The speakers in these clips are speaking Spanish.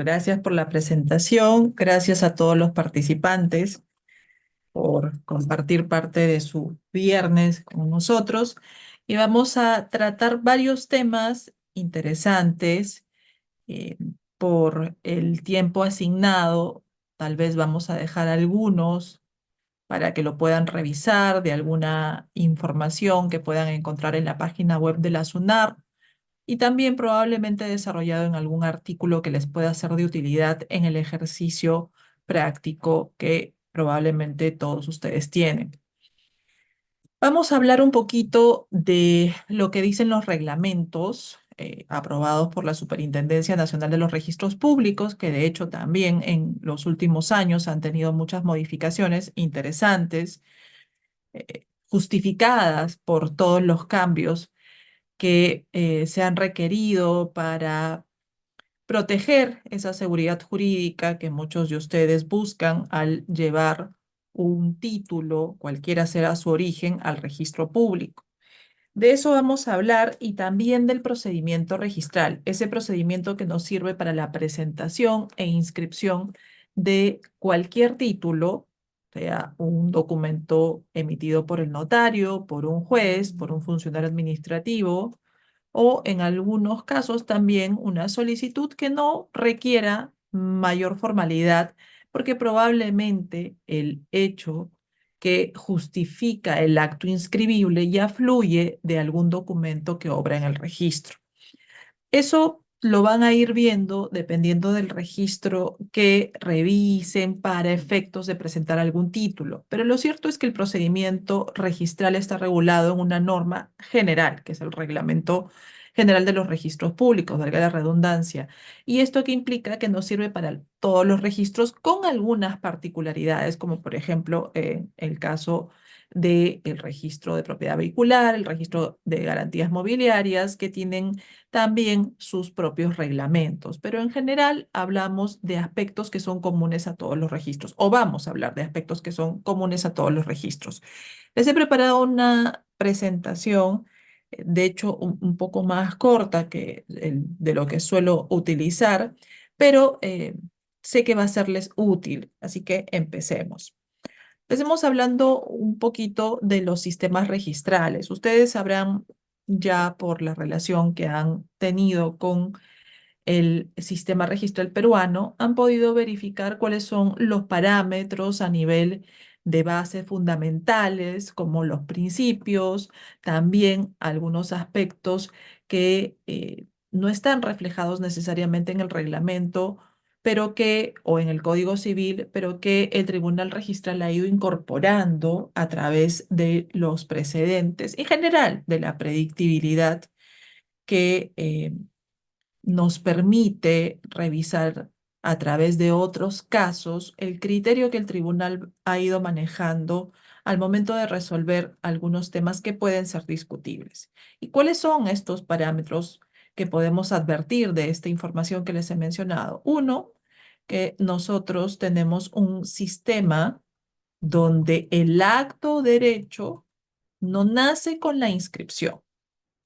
Gracias por la presentación, gracias a todos los participantes por compartir parte de su viernes con nosotros y vamos a tratar varios temas interesantes eh, por el tiempo asignado. Tal vez vamos a dejar algunos para que lo puedan revisar de alguna información que puedan encontrar en la página web de la SUNAR y también probablemente desarrollado en algún artículo que les pueda ser de utilidad en el ejercicio práctico que probablemente todos ustedes tienen. Vamos a hablar un poquito de lo que dicen los reglamentos aprobados por la Superintendencia Nacional de los Registros Públicos, que de hecho también en los últimos años han tenido muchas modificaciones interesantes, justificadas por todos los cambios que se han requerido para proteger esa seguridad jurídica que muchos de ustedes buscan al llevar un título, cualquiera será su origen, al registro público. De eso vamos a hablar y también del procedimiento registral, ese procedimiento que nos sirve para la presentación e inscripción de cualquier título, sea un documento emitido por el notario, por un juez, por un funcionario administrativo, o en algunos casos también una solicitud que no requiera mayor formalidad, porque probablemente el hecho que justifica el acto inscribible ya fluye de algún documento que obra en el registro. Eso lo van a ir viendo dependiendo del registro que revisen para efectos de presentar algún título. Pero lo cierto es que el procedimiento registral está regulado en una norma general, que es el Reglamento General de los Registros Públicos, valga la redundancia. ¿Y esto qué implica? Que nos sirve para todos los registros con algunas particularidades, como por ejemplo el caso del registro de propiedad vehicular, el registro de garantías mobiliarias, que tienen también sus propios reglamentos, pero en general hablamos de aspectos que son comunes a todos los registros, o vamos a hablar de aspectos que son comunes a todos los registros. Les he preparado una presentación, de hecho, un poco más corta que de lo que suelo utilizar, pero sé que va a serles útil, así que empecemos. Empecemos hablando un poquito de los sistemas registrales. Ustedes sabrán ya por la relación que han tenido con el sistema registral peruano, han podido verificar cuáles son los parámetros a nivel de bases fundamentales, como los principios, también algunos aspectos que no están reflejados necesariamente en el reglamento, pero que, o en el Código Civil, pero que el Tribunal Registral ha ido incorporando a través de los precedentes, en general de la predictibilidad que nos permite revisar a través de otros casos el criterio que el tribunal ha ido manejando al momento de resolver algunos temas que pueden ser discutibles. ¿Y cuáles son estos parámetros que podemos advertir de esta información que les he mencionado? Uno, que nosotros tenemos un sistema donde el acto derecho no nace con la inscripción.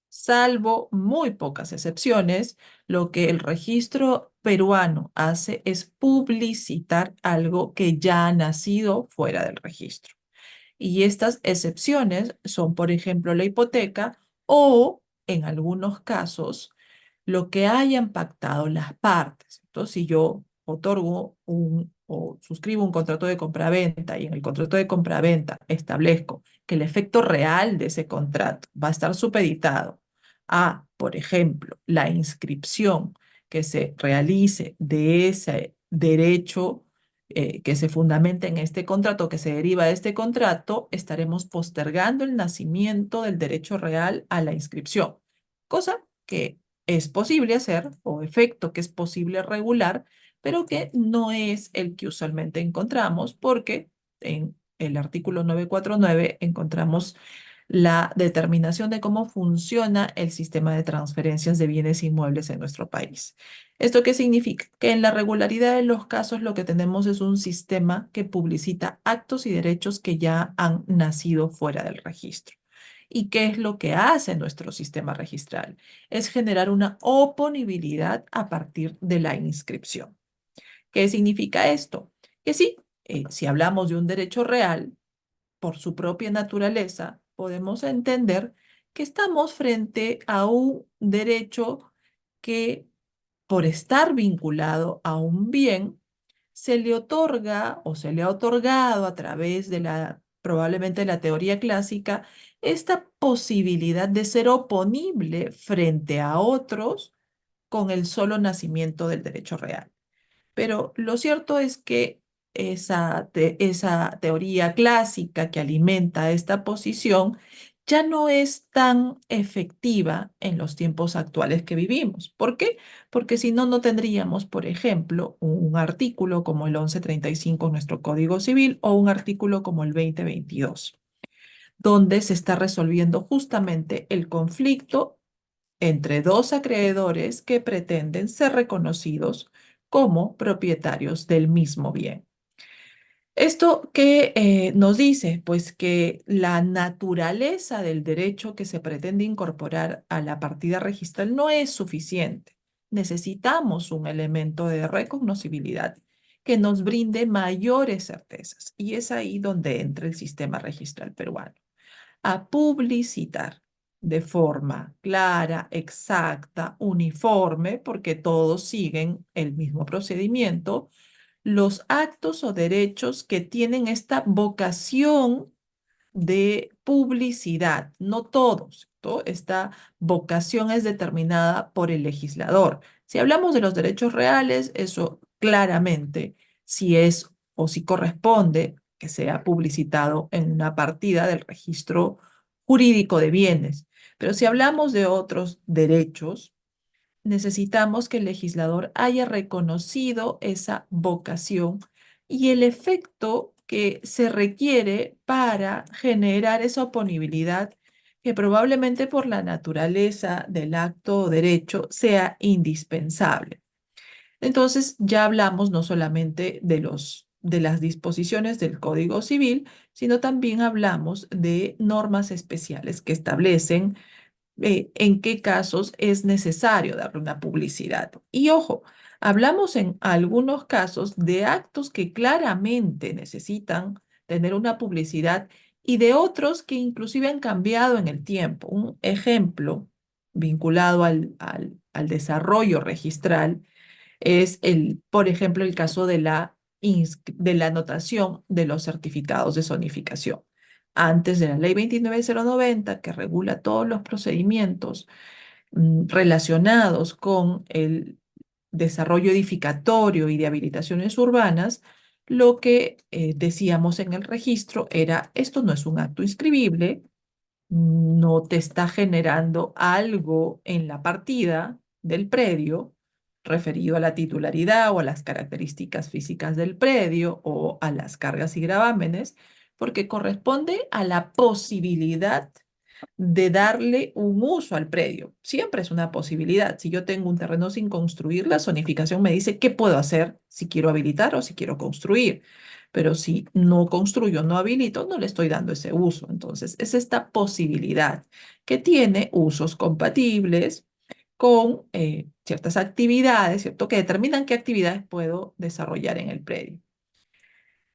Salvo muy pocas excepciones, lo que el registro peruano hace es publicitar algo que ya ha nacido fuera del registro. Y estas excepciones son, por ejemplo, la hipoteca o, en algunos casos, lo que hayan pactado las partes. Entonces, si yo otorgo o suscribo un contrato de compraventa y en el contrato de compraventa establezco que el efecto real de ese contrato va a estar supeditado a, por ejemplo, la inscripción que se realice de ese derecho que se fundamenta en este contrato, que se deriva de este contrato, estaremos postergando el nacimiento del derecho real a la inscripción, cosa que es posible hacer o efecto que es posible regular, pero que no es el que usualmente encontramos porque en el artículo 949 encontramos la determinación de cómo funciona el sistema de transferencias de bienes inmuebles en nuestro país. ¿Esto qué significa? Que en la regularidad de los casos lo que tenemos es un sistema que publicita actos y derechos que ya han nacido fuera del registro. ¿Y qué es lo que hace nuestro sistema registral? Es generar una oponibilidad a partir de la inscripción. ¿Qué significa esto? Que sí, si hablamos de un derecho real, por su propia naturaleza, podemos entender que estamos frente a un derecho que, por estar vinculado a un bien, se le otorga o se le ha otorgado a través de probablemente la teoría clásica, esta posibilidad de ser oponible frente a otros con el solo nacimiento del derecho real. Pero lo cierto es que esa teoría clásica que alimenta esta posición ya no es tan efectiva en los tiempos actuales que vivimos. ¿Por qué? Porque si no, no tendríamos, por ejemplo, un artículo como el 1135 en nuestro Código Civil o un artículo como el 2022, donde se está resolviendo justamente el conflicto entre dos acreedores que pretenden ser reconocidos como propietarios del mismo bien. ¿Esto qué nos dice? Pues que la naturaleza del derecho que se pretende incorporar a la partida registral no es suficiente. Necesitamos un elemento de recognoscibilidad que nos brinde mayores certezas. Y es ahí donde entra el sistema registral peruano a publicitar de forma clara, exacta, uniforme, porque todos siguen el mismo procedimiento, los actos o derechos que tienen esta vocación de publicidad, no todos. Esta vocación es determinada por el legislador. Si hablamos de los derechos reales, eso claramente, si es o si corresponde que sea publicitado en una partida del registro jurídico de bienes. Pero si hablamos de otros derechos, necesitamos que el legislador haya reconocido esa vocación y el efecto que se requiere para generar esa oponibilidad que probablemente por la naturaleza del acto o derecho sea indispensable. Entonces ya hablamos no solamente de las disposiciones del Código Civil, sino también hablamos de normas especiales que establecen en qué casos es necesario darle una publicidad. Y ojo, hablamos en algunos casos de actos que claramente necesitan tener una publicidad y de otros que inclusive han cambiado en el tiempo. Un ejemplo vinculado al desarrollo registral es por ejemplo, el caso de la anotación de los certificados de zonificación. Antes de la ley 29090, que regula todos los procedimientos relacionados con el desarrollo edificatorio y de habilitaciones urbanas, lo que decíamos en el registro era, esto no es un acto inscribible, no te está generando algo en la partida del predio referido a la titularidad o a las características físicas del predio o a las cargas y gravámenes, porque corresponde a la posibilidad de darle un uso al predio. Siempre es una posibilidad. Si yo tengo un terreno sin construir, la zonificación me dice qué puedo hacer si quiero habilitar o si quiero construir. Pero si no construyo, no habilito, no le estoy dando ese uso. Entonces, es esta posibilidad que tiene usos compatibles con ciertas actividades, ¿cierto? Que determinan qué actividades puedo desarrollar en el predio.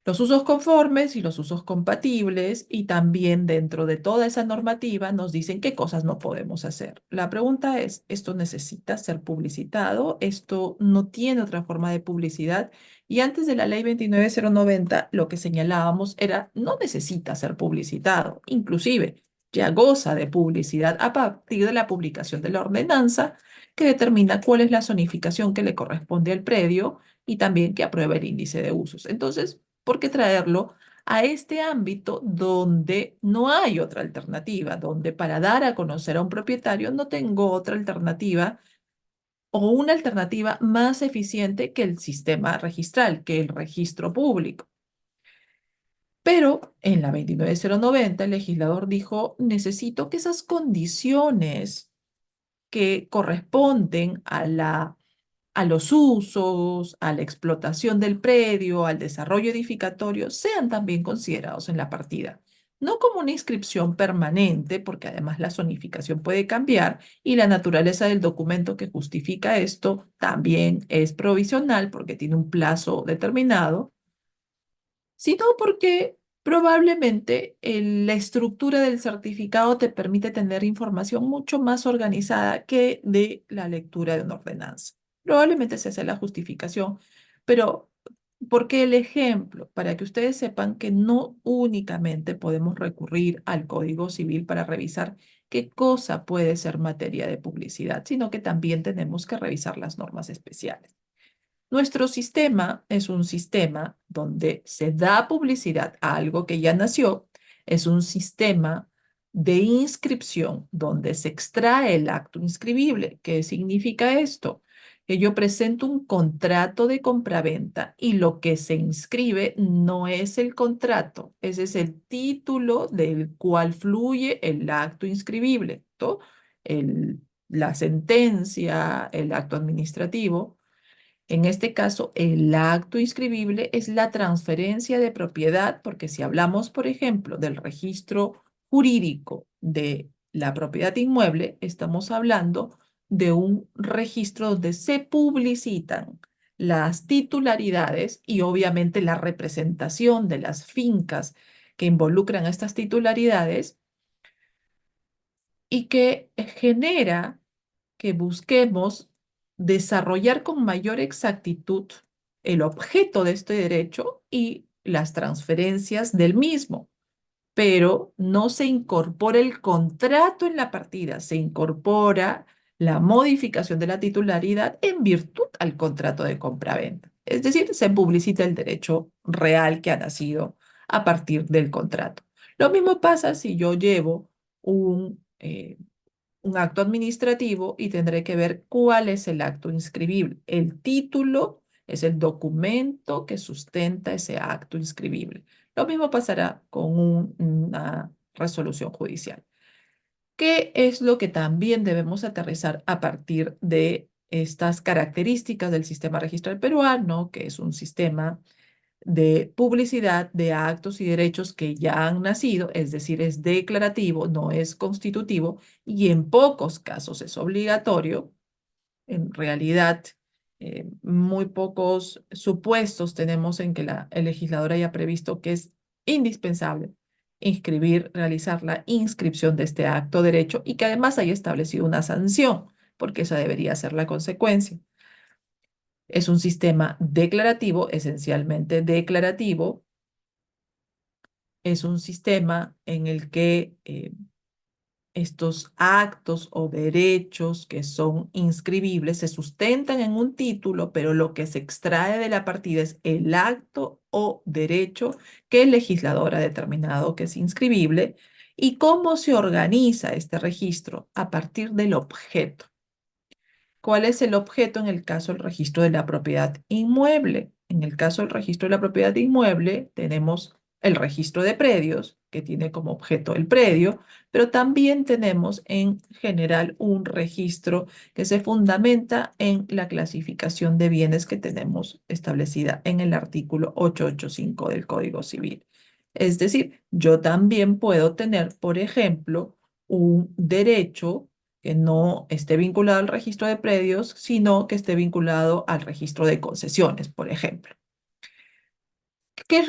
Los usos conformes y los usos compatibles y también dentro de toda esa normativa nos dicen qué cosas no podemos hacer. La pregunta es, ¿esto necesita ser publicitado? ¿Esto no tiene otra forma de publicidad? Y antes de la ley 29090, lo que señalábamos era, no necesita ser publicitado. Inclusive, ya goza de publicidad a partir de la publicación de la ordenanza que determina cuál es la zonificación que le corresponde al predio y también que aprueba el índice de usos. Entonces, ¿por qué traerlo a este ámbito donde no hay otra alternativa, donde para dar a conocer a un propietario no tengo otra alternativa o una alternativa más eficiente que el sistema registral, que el registro público? Pero en la 29090 el legislador dijo, necesito que esas condiciones que corresponden a los usos, a la explotación del predio, al desarrollo edificatorio, sean también considerados en la partida. no como una inscripción permanente, porque además la zonificación puede cambiar y la naturaleza del documento que justifica esto también es provisional porque tiene un plazo determinado, sino porque probablemente la estructura del certificado te permite tener información mucho más organizada que de la lectura de una ordenanza. Probablemente se hace la justificación, pero ¿por qué el ejemplo? Para que ustedes sepan que no únicamente podemos recurrir al Código Civil para revisar qué cosa puede ser materia de publicidad, sino que también tenemos que revisar las normas especiales. Nuestro sistema es un sistema donde se da publicidad a algo que ya nació, es un sistema de inscripción donde se extrae el acto inscribible. ¿Qué significa esto? Que yo presento un contrato de compraventa y lo que se inscribe no es el contrato, ese es el título del cual fluye el acto inscribible, ¿no? El, la sentencia, el acto administrativo. En este caso, el acto inscribible es la transferencia de propiedad, porque si hablamos, por ejemplo, del registro jurídico de la propiedad inmueble, estamos hablando de un registro donde se publicitan las titularidades y obviamente la representación de las fincas que involucran estas titularidades y que genera que busquemos desarrollar con mayor exactitud el objeto de este derecho y las transferencias del mismo, pero no se incorpora el contrato en la partida, se incorpora la modificación de la titularidad en virtud al contrato de compraventa. Es decir, se publicita el derecho real que ha nacido a partir del contrato. Lo mismo pasa si yo llevo un acto administrativo y tendré que ver cuál es el acto inscribible. El título es el documento que sustenta ese acto inscribible. Lo mismo pasará con una resolución judicial. ¿Qué es lo que también debemos aterrizar a partir de estas características del sistema registral peruano, que es un sistema de publicidad de actos y derechos que ya han nacido, es decir, es declarativo, no es constitutivo y en pocos casos es obligatorio? En realidad, muy pocos supuestos tenemos en que el legislador haya previsto que es indispensable realizar la inscripción de este acto derecho y que además haya establecido una sanción, porque esa debería ser la consecuencia. Es un sistema declarativo, esencialmente declarativo. Es un sistema en el que estos actos o derechos que son inscribibles se sustentan en un título, pero lo que se extrae de la partida es el acto o derecho que el legislador ha determinado que es inscribible y cómo se organiza este registro a partir del objeto. ¿Cuál es el objeto en el caso del registro de la propiedad inmueble? En el caso del registro de la propiedad inmueble, tenemos el registro de predios, que tiene como objeto el predio, pero también tenemos en general un registro que se fundamenta en la clasificación de bienes que tenemos establecida en el artículo 885 del Código Civil. Es decir, yo también puedo tener, por ejemplo, un derecho que no esté vinculado al registro de predios, sino que esté vinculado al registro de concesiones, por ejemplo. ¿Qué es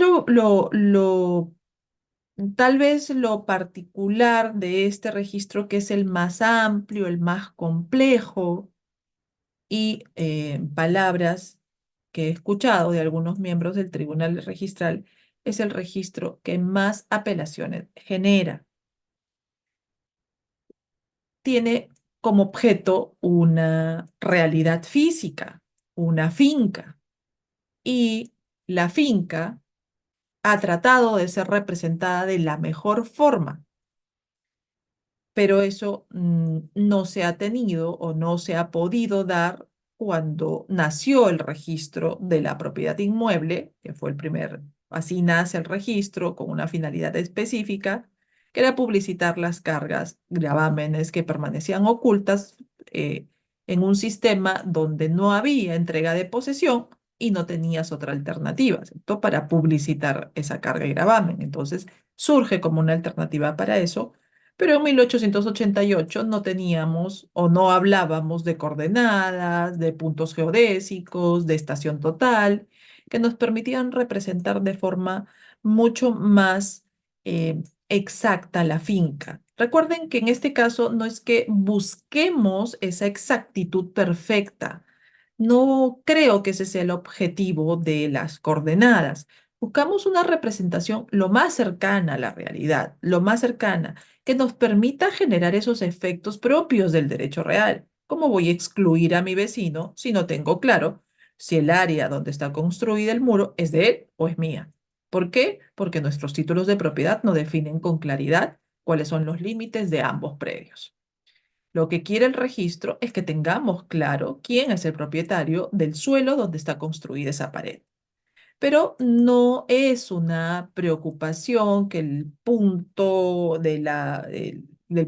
tal vez lo particular de este registro, que es el más amplio, el más complejo, y palabras que he escuchado de algunos miembros del Tribunal Registral, es el registro que más apelaciones genera? Tiene como objeto una realidad física, una finca, y la finca ha tratado de ser representada de la mejor forma, pero eso no se ha tenido o no se ha podido dar cuando nació el registro de la propiedad inmueble, que fue el primer, así nace el registro con una finalidad específica, que era publicitar las cargas, gravámenes que permanecían ocultas eh, en un sistema donde no había entrega de posesión y no tenías otra alternativa, ¿cierto? Para publicitar esa carga y gravamen. Entonces, surge como una alternativa para eso, pero en 1888 no teníamos o no hablábamos de coordenadas, de puntos geodésicos, de estación total, que nos permitían representar de forma mucho más exacta la finca. Recuerden que en este caso no es que busquemos esa exactitud perfecta. No creo que ese sea el objetivo de las coordenadas. Buscamos una representación lo más cercana a la realidad, lo más cercana, que nos permita generar esos efectos propios del derecho real. ¿Cómo voy a excluir a mi vecino si no tengo claro si el área donde está construida el muro es de él o es mía? ¿Por qué? Porque nuestros títulos de propiedad no definen con claridad cuáles son los límites de ambos predios. Lo que quiere el registro es que tengamos claro quién es el propietario del suelo donde está construida esa pared. Pero no es una preocupación que el punto del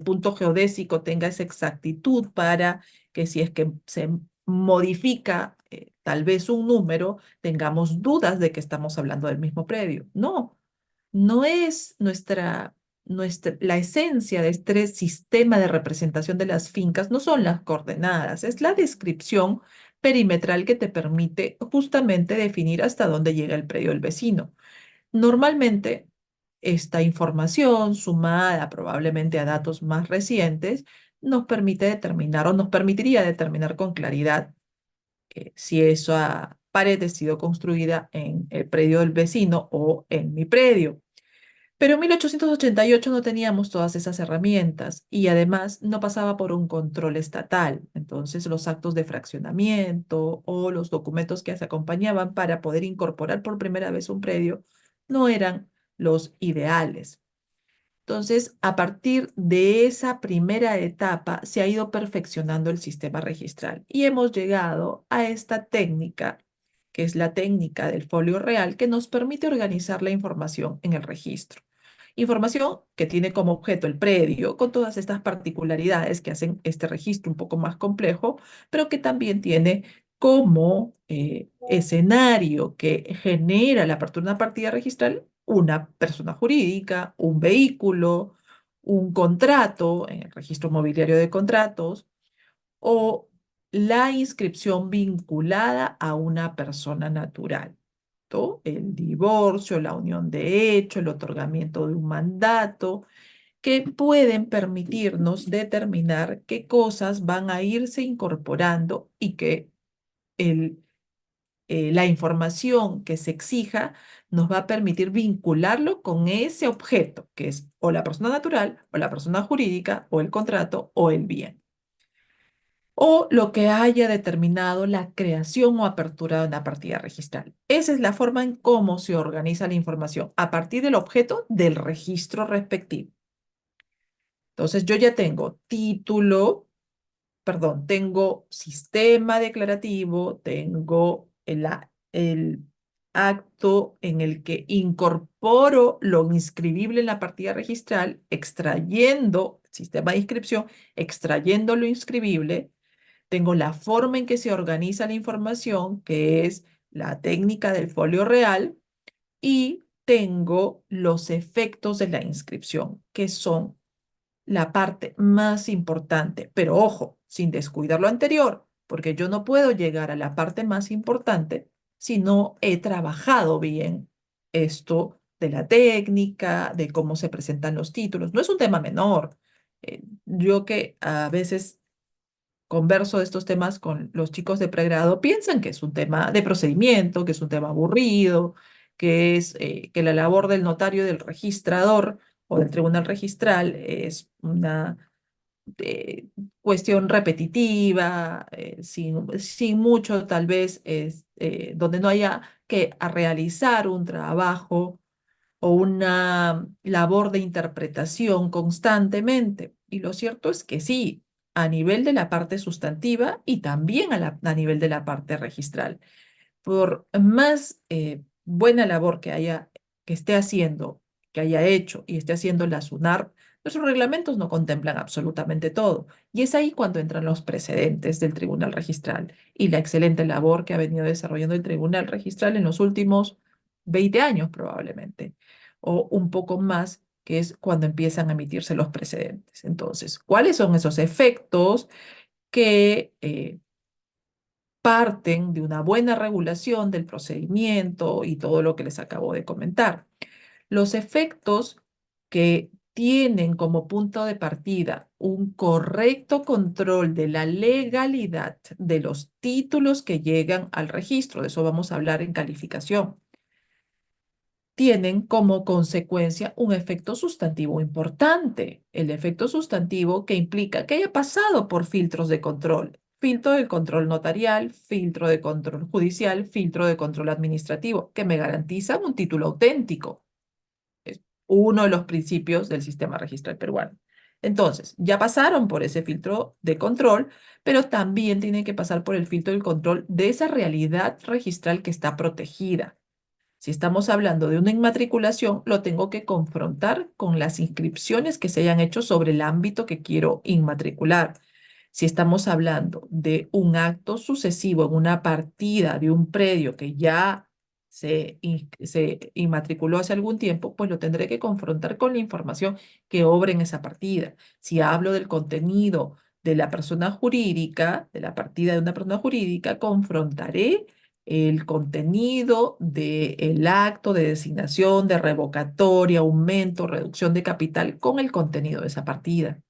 punto geodésico tenga esa exactitud para que si es que se modifica tal vez un número, tengamos dudas de que estamos hablando del mismo predio. No, no es la esencia de este sistema de representación de las fincas, no son las coordenadas, es la descripción perimetral que te permite justamente definir hasta dónde llega el predio del vecino. Normalmente, esta información, sumada probablemente a datos más recientes, nos permite determinar o nos permitiría determinar con claridad si esa pared ha sido construida en el predio del vecino o en mi predio. Pero en 1888 no teníamos todas esas herramientas y además no pasaba por un control estatal. Entonces los actos de fraccionamiento o los documentos que se acompañaban para poder incorporar por primera vez un predio no eran los ideales. Entonces, a partir de esa primera etapa se ha ido perfeccionando el sistema registral y hemos llegado a esta técnica, que es la técnica del folio real, que nos permite organizar la información en el registro. Información que tiene como objeto el predio, con todas estas particularidades que hacen este registro un poco más complejo, pero que también tiene como escenario que genera la apertura de una partida registral una persona jurídica, un vehículo, un contrato en el registro mobiliario de contratos o la inscripción vinculada a una persona natural. El divorcio, la unión de hecho, el otorgamiento de un mandato, que pueden permitirnos determinar qué cosas van a irse incorporando y que el la información que se exija nos va a permitir vincularlo con ese objeto, que es o la persona natural, o la persona jurídica, o el contrato, o el bien. O lo que haya determinado la creación o apertura de una partida registral. Esa es la forma en cómo se organiza la información a partir del objeto del registro respectivo. Entonces, yo ya tengo título, perdón, tengo sistema declarativo, tengo el acto en el que incorporo lo inscribible en la partida registral, extrayendo sistema de inscripción, extrayendo lo inscribible, tengo la forma en que se organiza la información, que es la técnica del folio real, y tengo los efectos de la inscripción, que son la parte más importante, pero ojo, sin descuidar lo anterior, porque yo no puedo llegar a la parte más importante si no he trabajado bien esto de la técnica, de cómo se presentan los títulos. No es un tema menor. Yo que a veces converso de estos temas con los chicos de pregrado, piensan que es un tema de procedimiento, que es un tema aburrido, que es que la labor del notario, del registrador o del tribunal registral es una eh, cuestión repetitiva, sin mucho tal vez, donde no haya que realizar un trabajo o una labor de interpretación constantemente. Y lo cierto es que sí, a nivel de la parte sustantiva y también a nivel de la parte registral. Por más buena labor que esté haciendo, que haya hecho y esté haciendo la SUNAR, nuestros reglamentos no contemplan absolutamente todo. Y es ahí cuando entran los precedentes del Tribunal Registral y la excelente labor que ha venido desarrollando el Tribunal Registral en los últimos 20 años probablemente. o un poco más, que es cuando empiezan a emitirse los precedentes. Entonces, ¿cuáles son esos efectos que parten de una buena regulación del procedimiento y todo lo que les acabo de comentar? Los efectos que tienen como punto de partida un correcto control de la legalidad de los títulos que llegan al registro, de eso vamos a hablar en calificación, tienen como consecuencia un efecto sustantivo importante. El efecto sustantivo que implica que haya pasado por filtros de control. Filtro de control notarial, filtro de control judicial, filtro de control administrativo, que me garantizan un título auténtico. Es uno de los principios del sistema registral peruano. Entonces, ya pasaron por ese filtro de control, pero también tienen que pasar por el filtro del control de esa realidad registral que está protegida. Si estamos hablando de una inmatriculación, lo tengo que confrontar con las inscripciones que se hayan hecho sobre el ámbito que quiero inmatricular. Si estamos hablando de un acto sucesivo en una partida de un predio que ya se inmatriculó hace algún tiempo, pues lo tendré que confrontar con la información que obra en esa partida. Si hablo del contenido de la persona jurídica, de la partida de una persona jurídica, confrontaré el contenido del acto de designación, de revocatoria, aumento, reducción de capital con el contenido de esa partida.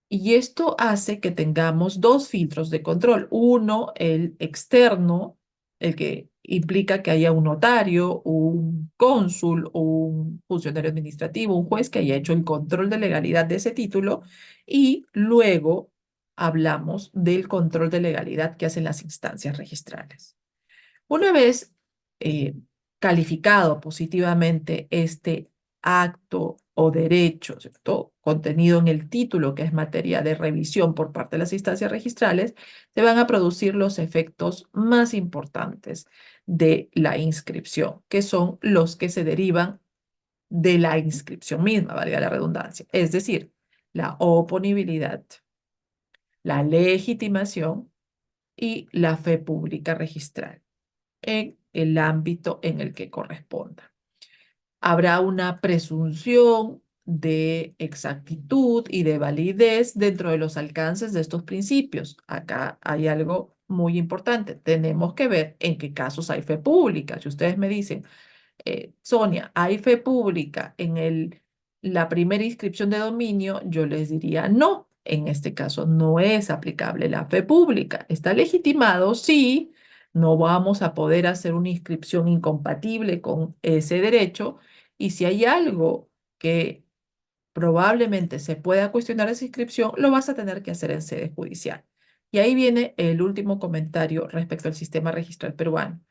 Y esto hace que tengamos dos filtros de control. Uno, el externo, el que implica que haya un notario, un cónsul, un funcionario administrativo, un juez que haya hecho el control de legalidad de ese título. Y luego hablamos del control de legalidad que hacen las instancias registrales. Una vez eh, calificado positivamente este acto o derecho, ¿cierto? Contenido en el título, que es materia de revisión por parte de las instancias registrales, se van a producir los efectos más importantes de la inscripción, que son los que se derivan de la inscripción misma, valga la redundancia, es decir, la oponibilidad, la legitimación y la fe pública registral en el ámbito en el que corresponda. Habrá una presunción de exactitud y de validez dentro de los alcances de estos principios. Acá hay algo muy importante. Tenemos que ver en qué casos hay fe pública. Si ustedes me dicen, Sonia, ¿hay fe pública en la primera inscripción de dominio? Yo les diría no. En este caso no es aplicable la fe pública. Está legitimado, sí, no vamos a poder hacer una inscripción incompatible con ese derecho. Y si hay algo que probablemente se pueda cuestionar esa inscripción, lo vas a tener que hacer en sede judicial. Y ahí viene el último comentario respecto al sistema registral peruano.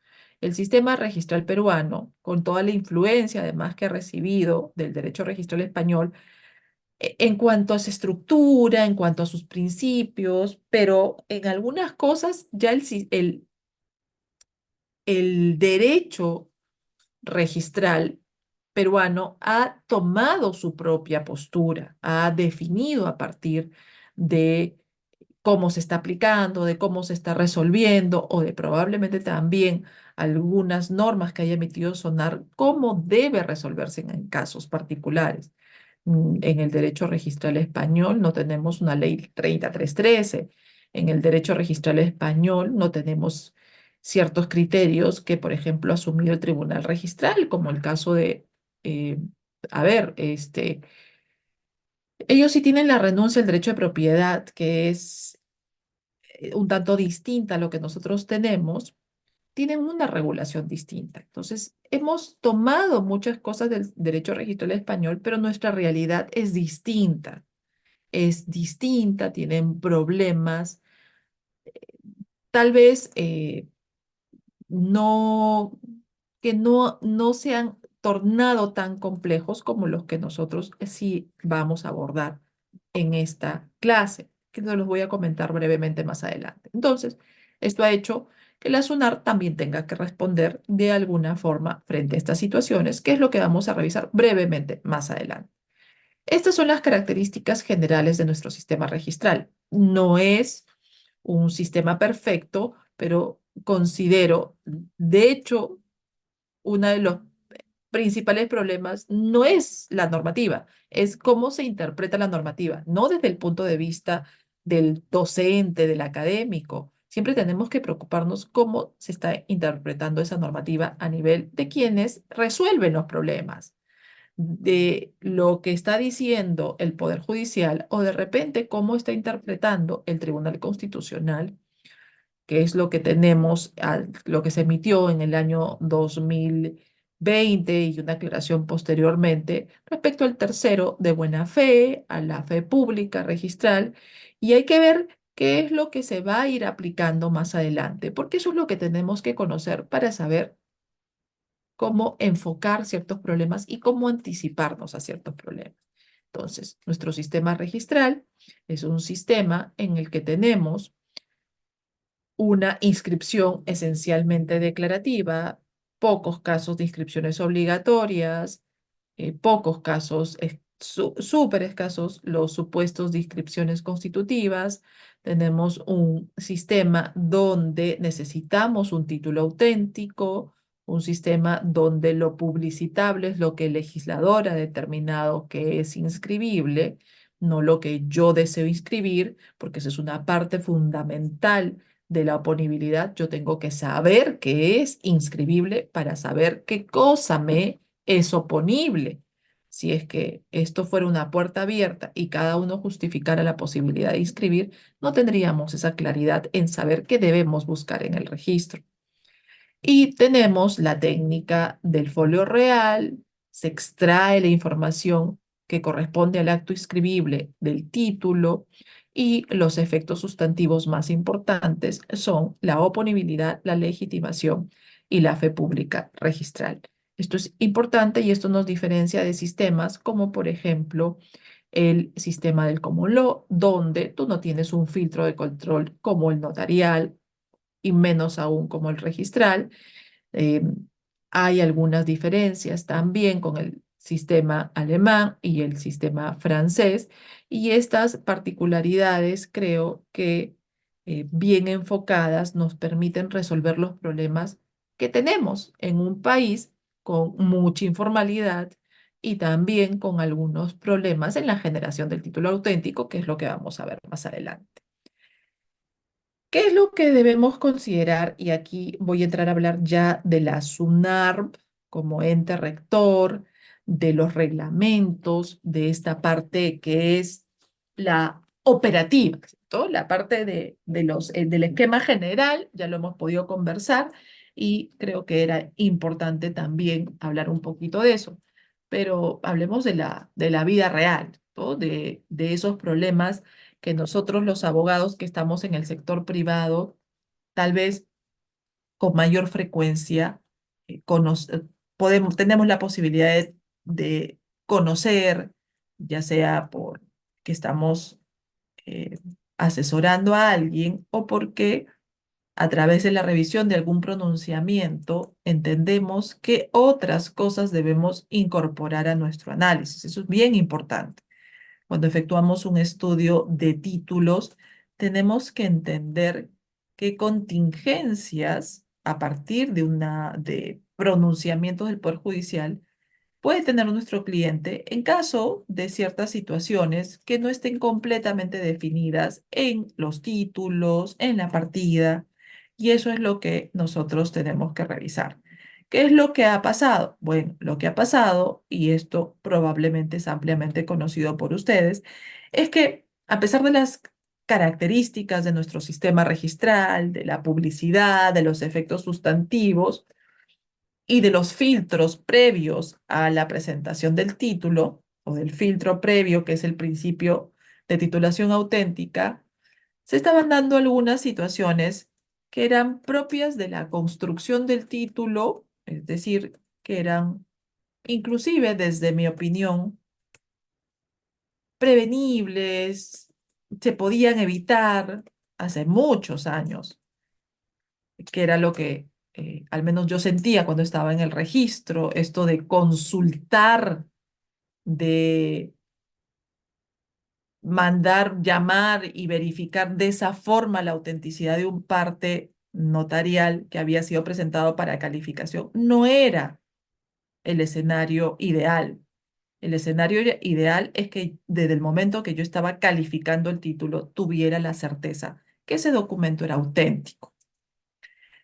El sistema registral peruano, con toda la influencia además que ha recibido del derecho registral español, en cuanto a su estructura, en cuanto a sus principios, pero en algunas cosas ya el derecho registral peruano ha tomado su propia postura, ha definido a partir de cómo se está aplicando, de cómo se está resolviendo o de probablemente también algunas normas que haya emitido SONAR, cómo debe resolverse en casos particulares. En el derecho registral español no tenemos una ley 3313. En el derecho registral español no tenemos ciertos criterios que, por ejemplo, ha asumido el Tribunal Registral, como el caso de, eh, a ver, ellos sí tienen la renuncia al derecho de propiedad, que es un tanto distinta a lo que nosotros tenemos, tienen una regulación distinta. Entonces, hemos tomado muchas cosas del derecho registral español, pero nuestra realidad es distinta, tienen problemas, tal vez no, que no se han tornado tan complejos como los que nosotros sí vamos a abordar en esta clase, que se los voy a comentar brevemente más adelante. Entonces, esto ha hecho que la SUNAR también tenga que responder de alguna forma frente a estas situaciones, que es lo que vamos a revisar brevemente más adelante. Estas son las características generales de nuestro sistema registral. No es un sistema perfecto, pero considero, de hecho, uno de los principales problemas no es la normativa, es cómo se interpreta la normativa, no desde el punto de vista del docente, del académico. Siempre tenemos que preocuparnos cómo se está interpretando esa normativa a nivel de quienes resuelven los problemas, de lo que está diciendo el Poder Judicial o de repente cómo está interpretando el Tribunal Constitucional, que es lo que tenemos, lo que se emitió en el año 2020 y una aclaración posteriormente respecto al tercero de buena fe, a la fe pública registral, y hay que ver qué es lo que se va a ir aplicando más adelante, porque eso es lo que tenemos que conocer para saber cómo enfocar ciertos problemas y cómo anticiparnos a ciertos problemas. Entonces, nuestro sistema registral es un sistema en el que tenemos una inscripción esencialmente declarativa, pocos casos de inscripciones obligatorias, pocos casos, súper escasos los supuestos de inscripciones constitutivas. Tenemos un sistema donde necesitamos un título auténtico, un sistema donde lo publicitable es lo que el legislador ha determinado que es inscribible, no lo que yo deseo inscribir, porque esa es una parte fundamental de la oponibilidad. Yo tengo que saber que es inscribible para saber qué cosa me es oponible. Si es que esto fuera una puerta abierta y cada uno justificara la posibilidad de inscribir, no tendríamos esa claridad en saber qué debemos buscar en el registro. Y tenemos la técnica del folio real, se extrae la información que corresponde al acto inscribible del título y los efectos sustantivos más importantes son la oponibilidad, la legitimación y la fe pública registral. Esto es importante y esto nos diferencia de sistemas como por ejemplo el sistema del common law, donde tú no tienes un filtro de control como el notarial y menos aún como el registral. eh, Hay algunas diferencias también con el sistema alemán y el sistema francés, y estas particularidades creo que bien enfocadas nos permiten resolver los problemas que tenemos en un país con mucha informalidad y también con algunos problemas en la generación del título auténtico, que es lo que vamos a ver más adelante. ¿Qué es lo que debemos considerar? Y aquí voy a entrar a hablar ya de la SUNARP como ente rector, de los reglamentos, de esta parte que es la operativa, ¿cierto? La parte del esquema general, ya lo hemos podido conversar y creo que era importante también hablar un poquito de eso. Pero hablemos de la vida real, ¿no? De esos problemas que nosotros los abogados que estamos en el sector privado, tal vez con mayor frecuencia, tenemos la posibilidad de conocer, ya sea por que estamos eh, asesorando a alguien o porque a través de la revisión de algún pronunciamiento entendemos que otras cosas debemos incorporar a nuestro análisis. Eso es bien importante. Cuando efectuamos un estudio de títulos, tenemos que entender qué contingencias a partir de pronunciamientos del Poder Judicial puede tener nuestro cliente en caso de ciertas situaciones que no estén completamente definidas en los títulos, en la partida, y eso es lo que nosotros tenemos que revisar. ¿Qué es lo que ha pasado? Bueno, lo que ha pasado, y esto probablemente es ampliamente conocido por ustedes, es que a pesar de las características de nuestro sistema registral, de la publicidad, de los efectos sustantivos, y de los filtros previos a la presentación del título o del filtro previo, que es el principio de titulación auténtica, se estaban dando algunas situaciones que eran propias de la construcción del título, es decir, que eran inclusive desde mi opinión prevenibles, se podían evitar hace muchos años, que era lo que al menos yo sentía cuando estaba en el registro, esto de consultar, de mandar, llamar y verificar de esa forma la autenticidad de un parte notarial que había sido presentado para calificación. No era el escenario ideal. El escenario ideal es que desde el momento que yo estaba calificando el título, tuviera la certeza que ese documento era auténtico.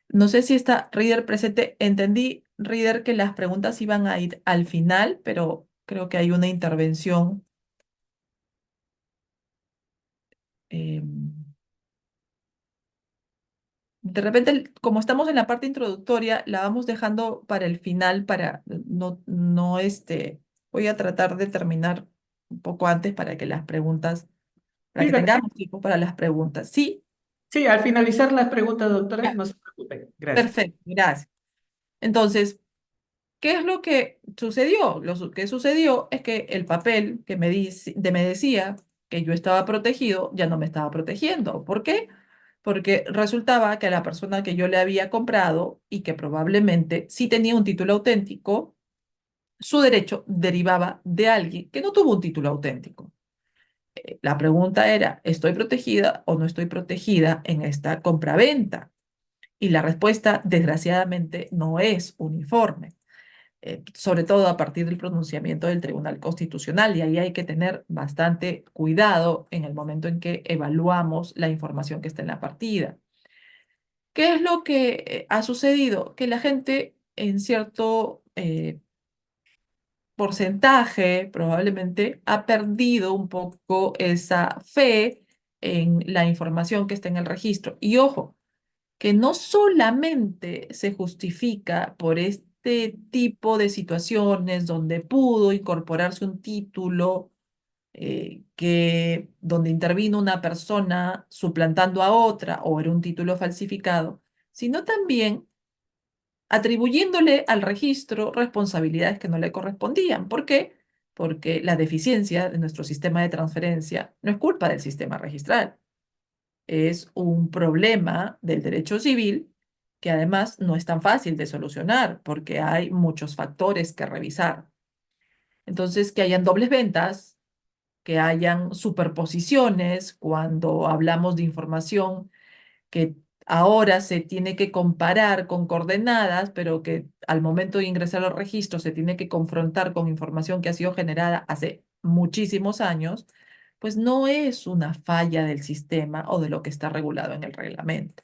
No sé si está Reader presente. Entendí, Reader, que las preguntas iban a ir al final, pero creo que hay una intervención. De repente, como estamos en la parte introductoria, la vamos dejando para el final, para no voy a tratar de terminar un poco antes para que las preguntas, para Sí, que perfecto. tengamos tiempo para las preguntas. Sí, Sí, al finalizar las preguntas, doctora, ya, no se preocupe. Gracias. perfecto, gracias. Entonces, ¿qué es lo que sucedió? Que sucedió es que el papel que me decía que yo estaba protegido ya no me estaba protegiendo. ¿Por qué? Porque resultaba que a la persona que yo le había comprado y que probablemente sí tenía un título auténtico, su derecho derivaba de alguien que no tuvo un título auténtico. La pregunta era, ¿estoy protegida o no estoy protegida en esta compraventa? Y la respuesta, desgraciadamente, no es uniforme, sobre todo a partir del pronunciamiento del Tribunal Constitucional, y ahí hay que tener bastante cuidado en el momento en que evaluamos la información que está en la partida. ¿Qué es lo que ha sucedido? Que la gente en cierto porcentaje probablemente ha perdido un poco esa fe en la información que está en el registro. Y ojo, que no solamente se justifica por este tipo de situaciones donde pudo incorporarse un título donde intervino una persona suplantando a otra o era un título falsificado, sino también atribuyéndole al registro responsabilidades que no le correspondían. ¿Por qué? Porque la deficiencia de nuestro sistema de transferencia no es culpa del sistema registral, es un problema del derecho civil que además no es tan fácil de solucionar porque hay muchos factores que revisar. Entonces, que hayan dobles ventas, que hayan superposiciones cuando hablamos de información que ahora se tiene que comparar con coordenadas, pero que al momento de ingresar al registro se tiene que confrontar con información que ha sido generada hace muchísimos años, pues no es una falla del sistema o de lo que está regulado en el reglamento.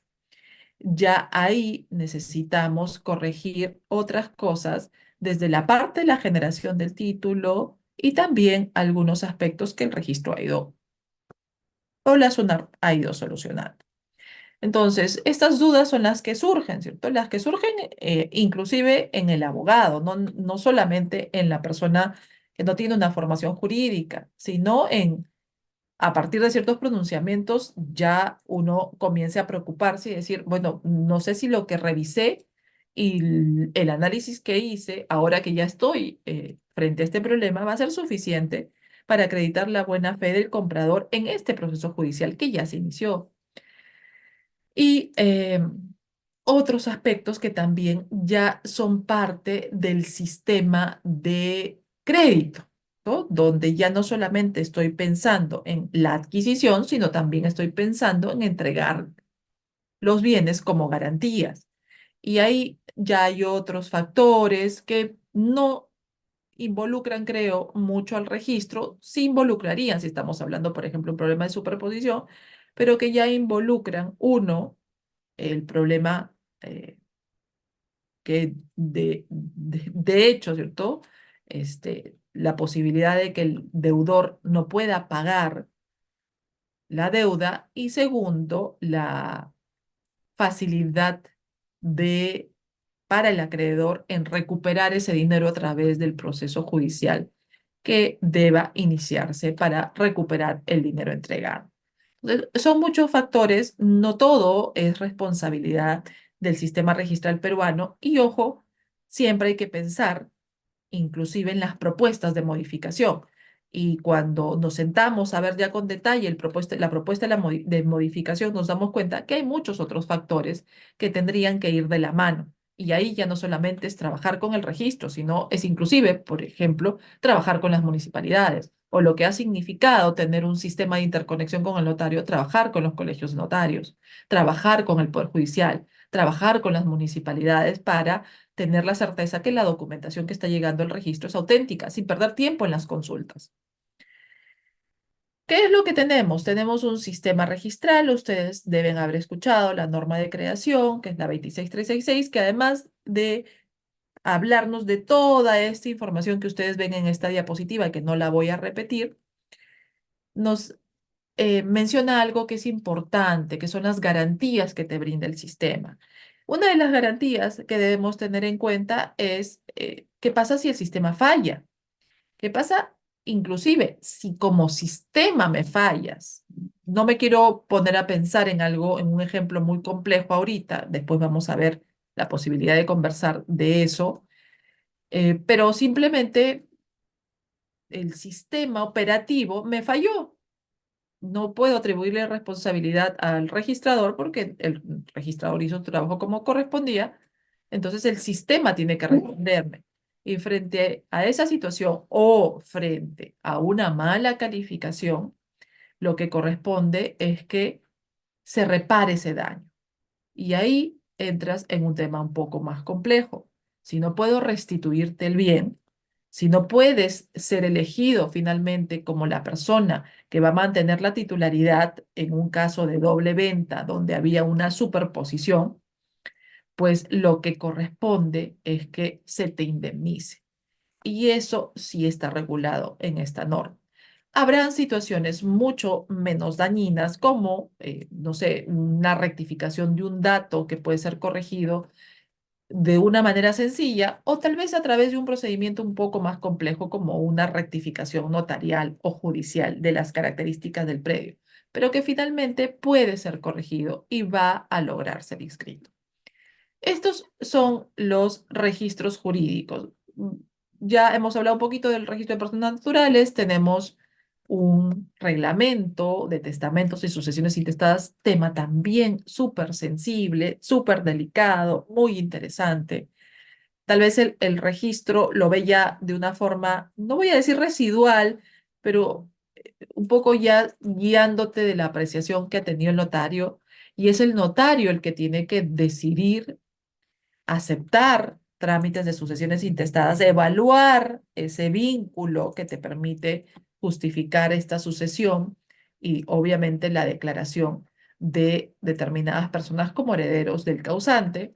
Ya ahí necesitamos corregir otras cosas desde la parte de la generación del título y también algunos aspectos que el registro o la SUNAR ha ido solucionando. Entonces, estas dudas son las que surgen, ¿cierto? Las que surgen inclusive en el abogado, no solamente en la persona que no tiene una formación jurídica, sino a partir de ciertos pronunciamientos ya uno comience a preocuparse y decir, bueno, no sé si lo que revisé y el análisis que hice, ahora que ya estoy frente a este problema, va a ser suficiente para acreditar la buena fe del comprador en este proceso judicial que ya se inició. Y otros aspectos que también ya son parte del sistema de crédito, ¿no? Donde ya no solamente estoy pensando en la adquisición, sino también estoy pensando en entregar los bienes como garantías. Y ahí ya hay otros factores que no involucran, creo, mucho al registro, sí involucrarían, si estamos hablando, por ejemplo, un problema de superposición, pero que ya involucran, uno, el problema que de hecho, ¿cierto? La posibilidad de que el deudor no pueda pagar la deuda y segundo, la facilidad de para el acreedor en recuperar ese dinero a través del proceso judicial que deba iniciarse para recuperar el dinero entregado. Entonces, son muchos factores, no todo es responsabilidad del sistema registral peruano y ojo, siempre hay que pensar inclusive en las propuestas de modificación. Y cuando nos sentamos a ver ya con detalle la propuesta de modificación, nos damos cuenta que hay muchos otros factores que tendrían que ir de la mano. Y ahí ya no solamente es trabajar con el registro, sino es inclusive, por ejemplo, trabajar con las municipalidades o lo que ha significado tener un sistema de interconexión con el notario, trabajar con los colegios de notarios, trabajar con el Poder Judicial, trabajar con las municipalidades para tener la certeza que la documentación que está llegando al registro es auténtica, sin perder tiempo en las consultas. ¿Qué es lo que tenemos? Tenemos un sistema registral, ustedes deben haber escuchado la norma de creación, que es la 26366, que además de hablarnos de toda esta información que ustedes ven en esta diapositiva, que no la voy a repetir, nos menciona algo que es importante, que son las garantías que te brinda el sistema. Una de las garantías que debemos tener en cuenta es qué pasa si el sistema falla. ¿Qué pasa? Inclusive, si como sistema me fallas, no me quiero poner a pensar en algo, en un ejemplo muy complejo ahorita, después vamos a ver la posibilidad de conversar de eso, pero simplemente el sistema operativo me falló. No puedo atribuirle responsabilidad al registrador porque el registrador hizo su trabajo como correspondía, entonces el sistema tiene que responderme. Y frente a esa situación o frente a una mala calificación, lo que corresponde es que se repare ese daño. Y ahí entras en un tema un poco más complejo. Si no puedo restituirte el bien, si no puedes ser elegido finalmente como la persona que va a mantener la titularidad en un caso de doble venta donde había una superposición, pues lo que corresponde es que se te indemnice. Y eso sí está regulado en esta norma. Habrán situaciones mucho menos dañinas como, no sé, una rectificación de un dato que puede ser corregido de una manera sencilla o tal vez a través de un procedimiento un poco más complejo como una rectificación notarial o judicial de las características del predio, pero que finalmente puede ser corregido y va a lograr ser inscrito. Estos son los registros jurídicos. Ya hemos hablado un poquito del registro de personas naturales, tenemos un reglamento de testamentos y sucesiones intestadas, tema también súper sensible, súper delicado, muy interesante. Tal vez el registro lo ve ya de una forma, no voy a decir residual, pero un poco ya guiándote de la apreciación que ha tenido el notario, y es el notario el que tiene que decidir aceptar trámites de sucesiones intestadas, evaluar ese vínculo que te permite justificar esta sucesión y obviamente la declaración de determinadas personas como herederos del causante.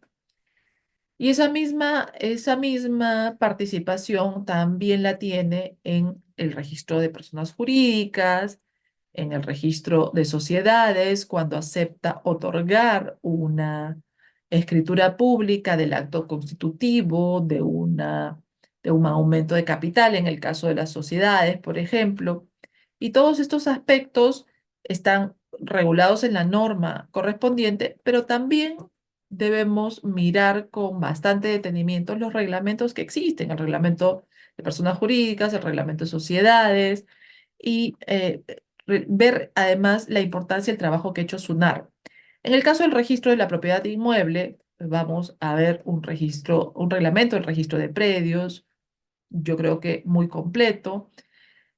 Y esa misma participación también la tiene en el registro de personas jurídicas, en el registro de sociedades, cuando acepta otorgar una escritura pública del acto constitutivo, de un aumento de capital, en el caso de las sociedades, por ejemplo. Y todos estos aspectos están regulados en la norma correspondiente, pero también debemos mirar con bastante detenimiento los reglamentos que existen, el reglamento de personas jurídicas, el reglamento de sociedades, y ver además la importancia del trabajo que ha hecho SUNAR. En el caso del registro de la propiedad inmueble, vamos a ver un registro, un reglamento del registro de predios, yo creo que muy completo.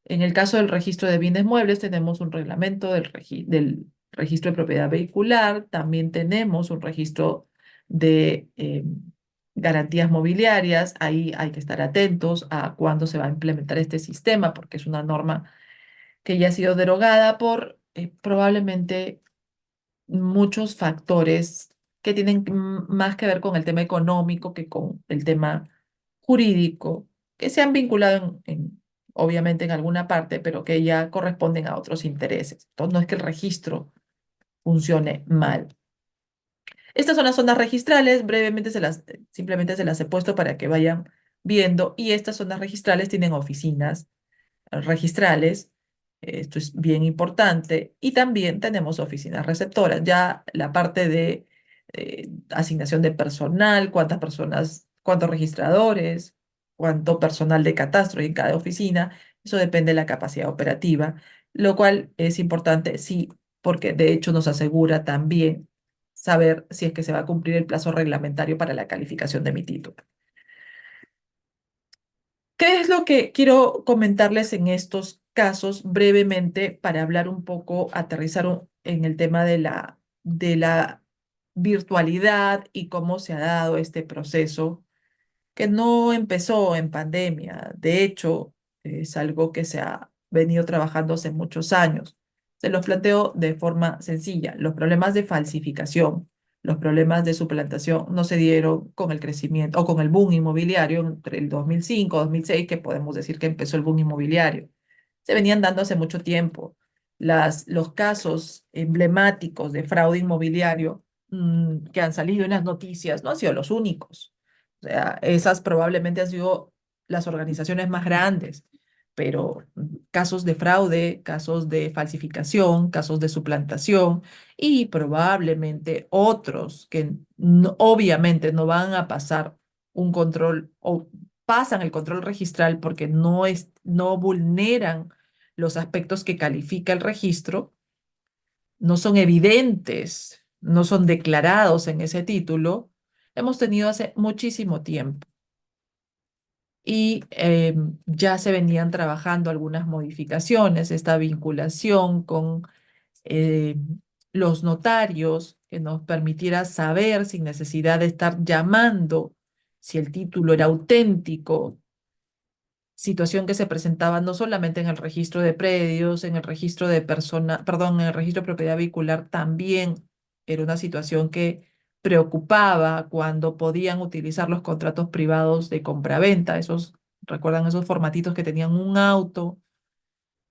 En el caso del registro de bienes muebles, tenemos un reglamento del registro de propiedad vehicular, también tenemos un registro de garantías mobiliarias. Ahí hay que estar atentos a cuándo se va a implementar este sistema, porque es una norma que ya ha sido derogada por probablemente muchos factores que tienen más que ver con el tema económico que con el tema jurídico, que se han vinculado obviamente en alguna parte, pero que ya corresponden a otros intereses. Entonces, no es que el registro funcione mal. Estas son las zonas registrales, brevemente simplemente se las he puesto para que vayan viendo, y estas zonas registrales tienen oficinas registrales. Esto es bien importante. Y también tenemos oficinas receptoras. Ya la parte de asignación de personal, cuántas personas, cuántos registradores, cuánto personal de catastro hay en cada oficina, eso depende de la capacidad operativa, lo cual es importante, sí, porque de hecho nos asegura también saber si es que se va a cumplir el plazo reglamentario para la calificación de mi título. ¿Qué es lo que quiero comentarles en estos casos brevemente para hablar un poco, aterrizar en el tema de la virtualidad y cómo se ha dado este proceso que no empezó en pandemia. De hecho, es algo que se ha venido trabajando hace muchos años. Se los planteo de forma sencilla. Los problemas de falsificación, los problemas de suplantación no se dieron con el crecimiento o con el boom inmobiliario entre el 2005 y 2006, que podemos decir que empezó el boom inmobiliario. Se venían dando hace mucho tiempo. Los casos emblemáticos de fraude inmobiliario que han salido en las noticias no han sido los únicos. O sea, esas probablemente han sido las organizaciones más grandes, pero casos de fraude, casos de falsificación, casos de suplantación y probablemente otros que obviamente no van a pasar un control o pasan el control registral porque no vulneran los aspectos que califica el registro, no son evidentes, no son declarados en ese título, hemos tenido hace muchísimo tiempo y ya se venían trabajando algunas modificaciones, esta vinculación con eh, los notarios que nos permitiera saber sin necesidad de estar llamando si el título era auténtico, situación que se presentaba no solamente en el registro de predios, en el registro de persona, perdón, en el registro de propiedad vehicular también era una situación que preocupaba cuando podían utilizar los contratos privados de compraventa, recuerdan esos formatitos que tenían un auto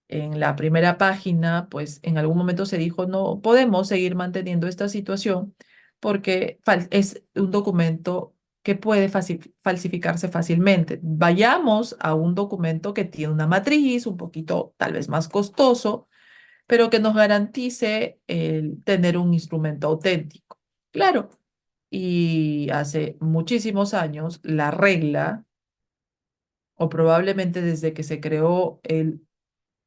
en la primera página, pues en algún momento se dijo, no podemos seguir manteniendo esta situación porque es un documento que puede falsificarse fácilmente. Vayamos a un documento que tiene una matriz, un poquito tal vez más costoso, pero que nos garantice el tener un instrumento auténtico. Claro, y hace muchísimos años la regla, o probablemente desde que se creó el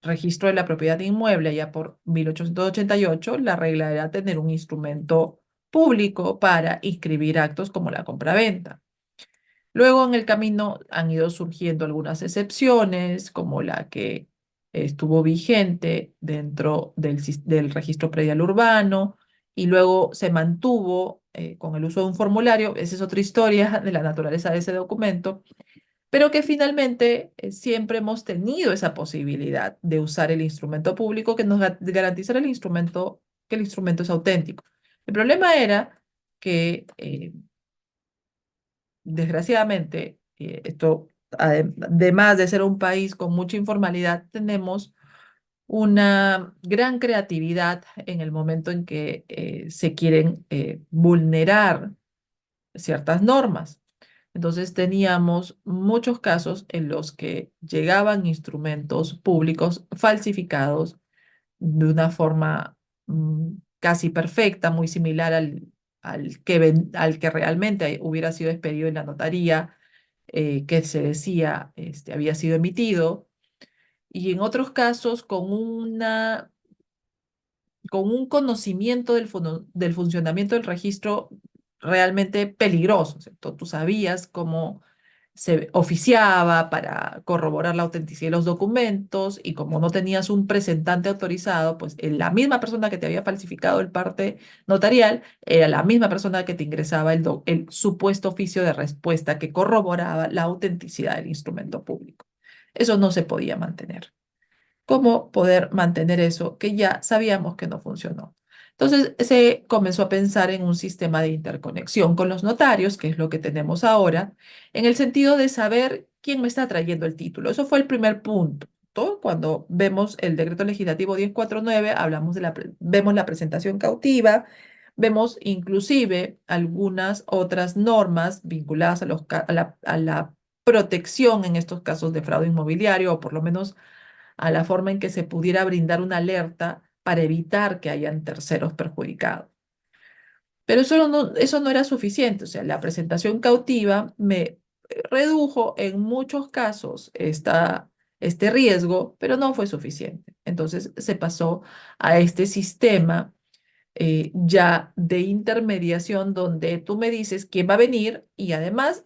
registro de la propiedad inmueble, ya por 1888, la regla era tener un instrumento público para inscribir actos como la compraventa. Luego en el camino han ido surgiendo algunas excepciones, como la que estuvo vigente dentro del registro predial urbano y luego se mantuvo con el uso de un formulario. Esa es otra historia de la naturaleza de ese documento, pero que finalmente siempre hemos tenido esa posibilidad de usar el instrumento público que nos garantizara que el instrumento es auténtico. El problema era que, desgraciadamente, esto, además de ser un país con mucha informalidad, tenemos una gran creatividad en el momento en que se quieren vulnerar ciertas normas. Entonces teníamos muchos casos en los que llegaban instrumentos públicos falsificados de una forma casi perfecta, muy similar al que realmente hubiera sido expedido en la notaría, que se decía había sido emitido, y en otros casos con un conocimiento del funcionamiento del registro realmente peligroso, ¿cierto? Tú sabías cómo se oficiaba para corroborar la autenticidad de los documentos y como no tenías un presentante autorizado, pues la misma persona que te había falsificado el parte notarial era la misma persona que te ingresaba el supuesto oficio de respuesta que corroboraba la autenticidad del instrumento público. Eso no se podía mantener. ¿Cómo poder mantener eso que ya sabíamos que no funcionó? Entonces se comenzó a pensar en un sistema de interconexión con los notarios, que es lo que tenemos ahora, en el sentido de saber quién me está trayendo el título. Eso fue el primer punto. Cuando vemos el decreto legislativo 1049, vemos la presentación cautiva, vemos inclusive algunas otras normas vinculadas a la protección en estos casos de fraude inmobiliario, o por lo menos a la forma en que se pudiera brindar una alerta para evitar que hayan terceros perjudicados. Pero eso no era suficiente, o sea, la presentación cautiva me redujo en muchos casos este riesgo, pero no fue suficiente. Entonces se pasó a este sistema ya de intermediación donde tú me dices quién va a venir y además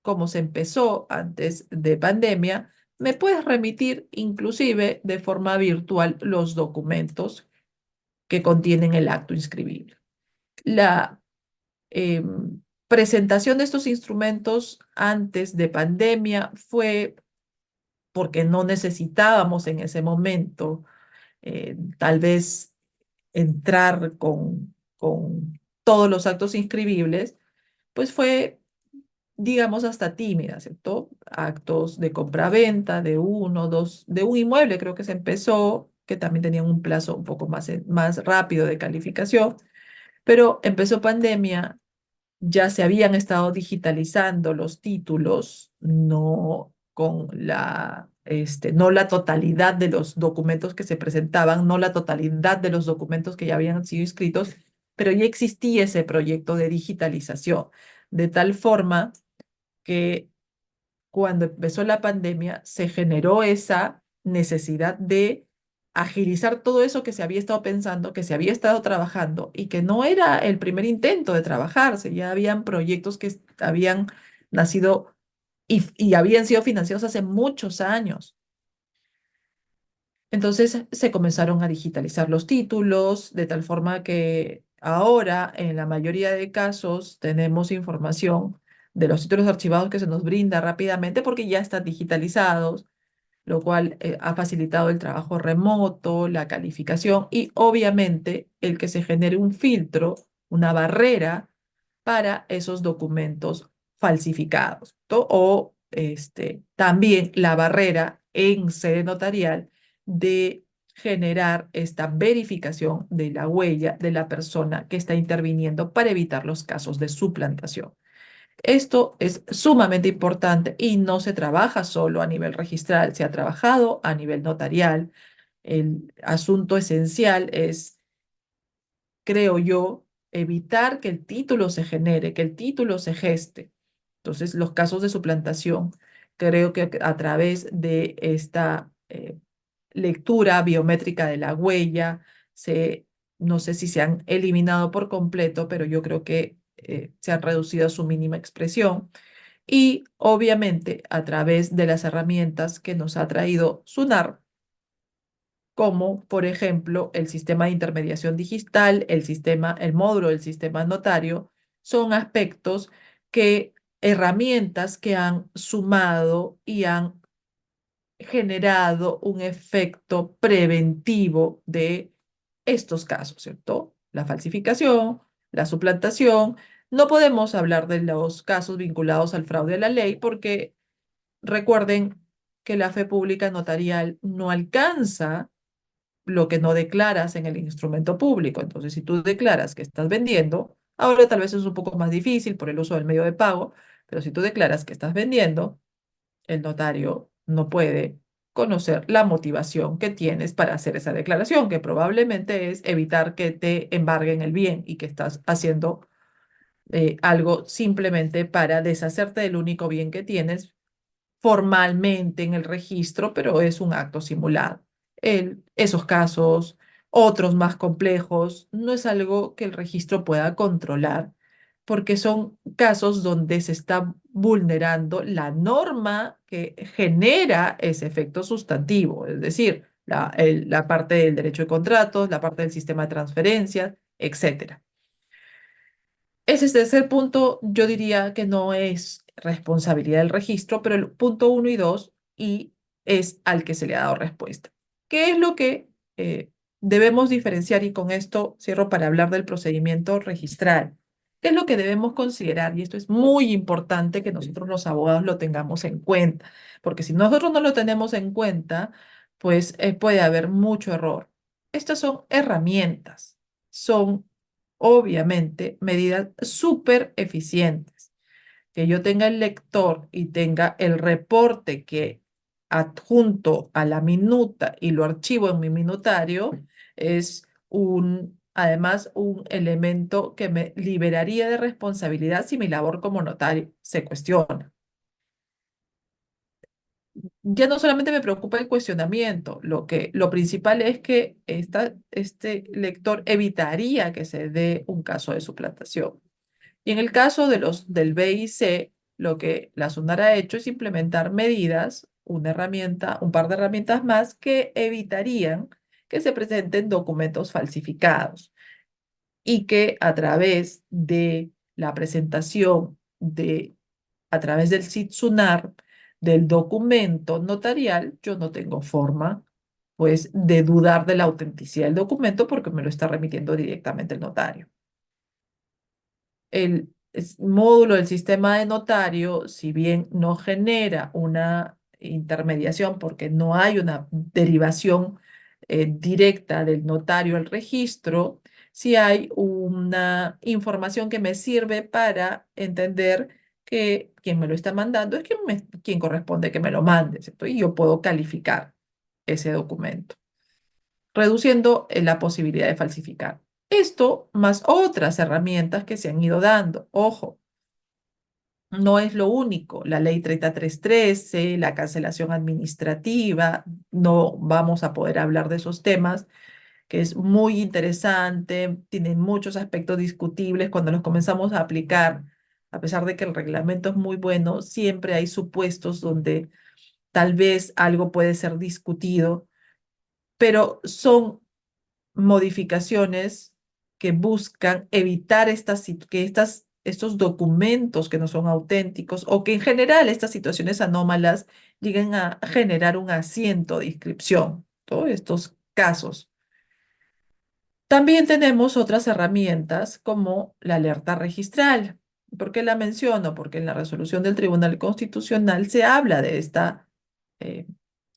como se empezó antes de pandemia, me puedes remitir inclusive de forma virtual los documentos que contienen el acto inscribible. La presentación de estos instrumentos antes de pandemia fue porque no necesitábamos en ese momento tal vez entrar con todos los actos inscribibles, pues fue, digamos, hasta tímida, ¿cierto? Actos de compraventa de uno, dos, de un inmueble creo que se empezó, que también tenían un plazo un poco más rápido de calificación, pero empezó pandemia, ya se habían estado digitalizando los títulos, no con no la totalidad de los documentos que se presentaban, no la totalidad de los documentos que ya habían sido inscritos, pero ya existía ese proyecto de digitalización, de tal forma que cuando empezó la pandemia se generó esa necesidad de agilizar todo eso que se había estado pensando, que se había estado trabajando y que no era el primer intento de trabajarse, ya habían proyectos que habían nacido y habían sido financiados hace muchos años. Entonces se comenzaron a digitalizar los títulos de tal forma que ahora en la mayoría de casos tenemos información de los títulos archivados que se nos brinda rápidamente porque ya están digitalizados, lo cual ha facilitado el trabajo remoto, la calificación y obviamente el que se genere un filtro, una barrera para esos documentos falsificados, o también la barrera en sede notarial de generar esta verificación de la huella de la persona que está interviniendo para evitar los casos de suplantación. Esto es sumamente importante y no se trabaja solo a nivel registral, se ha trabajado a nivel notarial. El asunto esencial es, creo yo, evitar que el título se genere, que el título se geste. Entonces, los casos de suplantación, creo que a través de esta lectura biométrica de la huella, se, no sé si se han eliminado por completo, pero yo creo que se han reducido a su mínima expresión y obviamente a través de las herramientas que nos ha traído SUNAR, como por ejemplo el sistema de intermediación digital, el módulo del sistema notario, son aspectos herramientas que han sumado y han generado un efecto preventivo de estos casos, ¿cierto? La falsificación, la suplantación. No podemos hablar de los casos vinculados al fraude a la ley porque recuerden que la fe pública notarial no alcanza lo que no declaras en el instrumento público. Entonces, si tú declaras que estás vendiendo, ahora tal vez es un poco más difícil por el uso del medio de pago, pero si tú declaras que estás vendiendo, el notario no puede conocer la motivación que tienes para hacer esa declaración, que probablemente es evitar que te embarguen el bien y que estás haciendo algo simplemente para deshacerte del único bien que tienes formalmente en el registro, pero es un acto simulado. Esos casos, otros más complejos, no es algo que el registro pueda controlar, porque son casos donde se está vulnerando la norma que genera ese efecto sustantivo, es decir, la parte del derecho de contratos, la parte del sistema de transferencias, etcétera. Ese tercer punto yo diría que no es responsabilidad del registro, pero el punto uno y dos y es al que se le ha dado respuesta. ¿Qué es lo que debemos diferenciar? Y con esto cierro para hablar del procedimiento registral. ¿Qué es lo que debemos considerar? Y esto es muy importante que nosotros los abogados lo tengamos en cuenta, porque si nosotros no lo tenemos en cuenta, pues puede haber mucho error. Estas son herramientas, son obviamente medidas súper eficientes. Que yo tenga el lector y tenga el reporte que adjunto a la minuta y lo archivo en mi minutario es además un elemento que me liberaría de responsabilidad si mi labor como notario se cuestiona. Ya no solamente me preocupa el cuestionamiento, lo principal es que este lector evitaría que se dé un caso de suplantación. Y en el caso del B y C, lo que la SUNAR ha hecho es implementar medidas, una herramienta, un par de herramientas más que evitarían que se presenten documentos falsificados. y que a través de la presentación a través del SITSUNAR, del documento notarial, yo no tengo forma, pues, de dudar de la autenticidad del documento porque me lo está remitiendo directamente el notario. El módulo del sistema de notario, si bien no genera una intermediación porque no hay una derivación directa del notario al registro, sí hay una información que me sirve para entender que quien me lo está mandando es quien corresponde que me lo mande, ¿cierto? Y yo puedo calificar ese documento, reduciendo la posibilidad de falsificar. Esto más otras herramientas que se han ido dando. Ojo, no es lo único. La ley 3313, la cancelación administrativa, no vamos a poder hablar de esos temas, que es muy interesante, tienen muchos aspectos discutibles cuando los comenzamos a aplicar. A pesar de que el reglamento es muy bueno, siempre hay supuestos donde tal vez algo puede ser discutido, pero son modificaciones que buscan evitar estos documentos que no son auténticos o que en general estas situaciones anómalas lleguen a generar un asiento de inscripción. Todos estos casos. También tenemos otras herramientas como la alerta registral. ¿Por qué la menciono? Porque en la resolución del Tribunal Constitucional se habla de esta eh,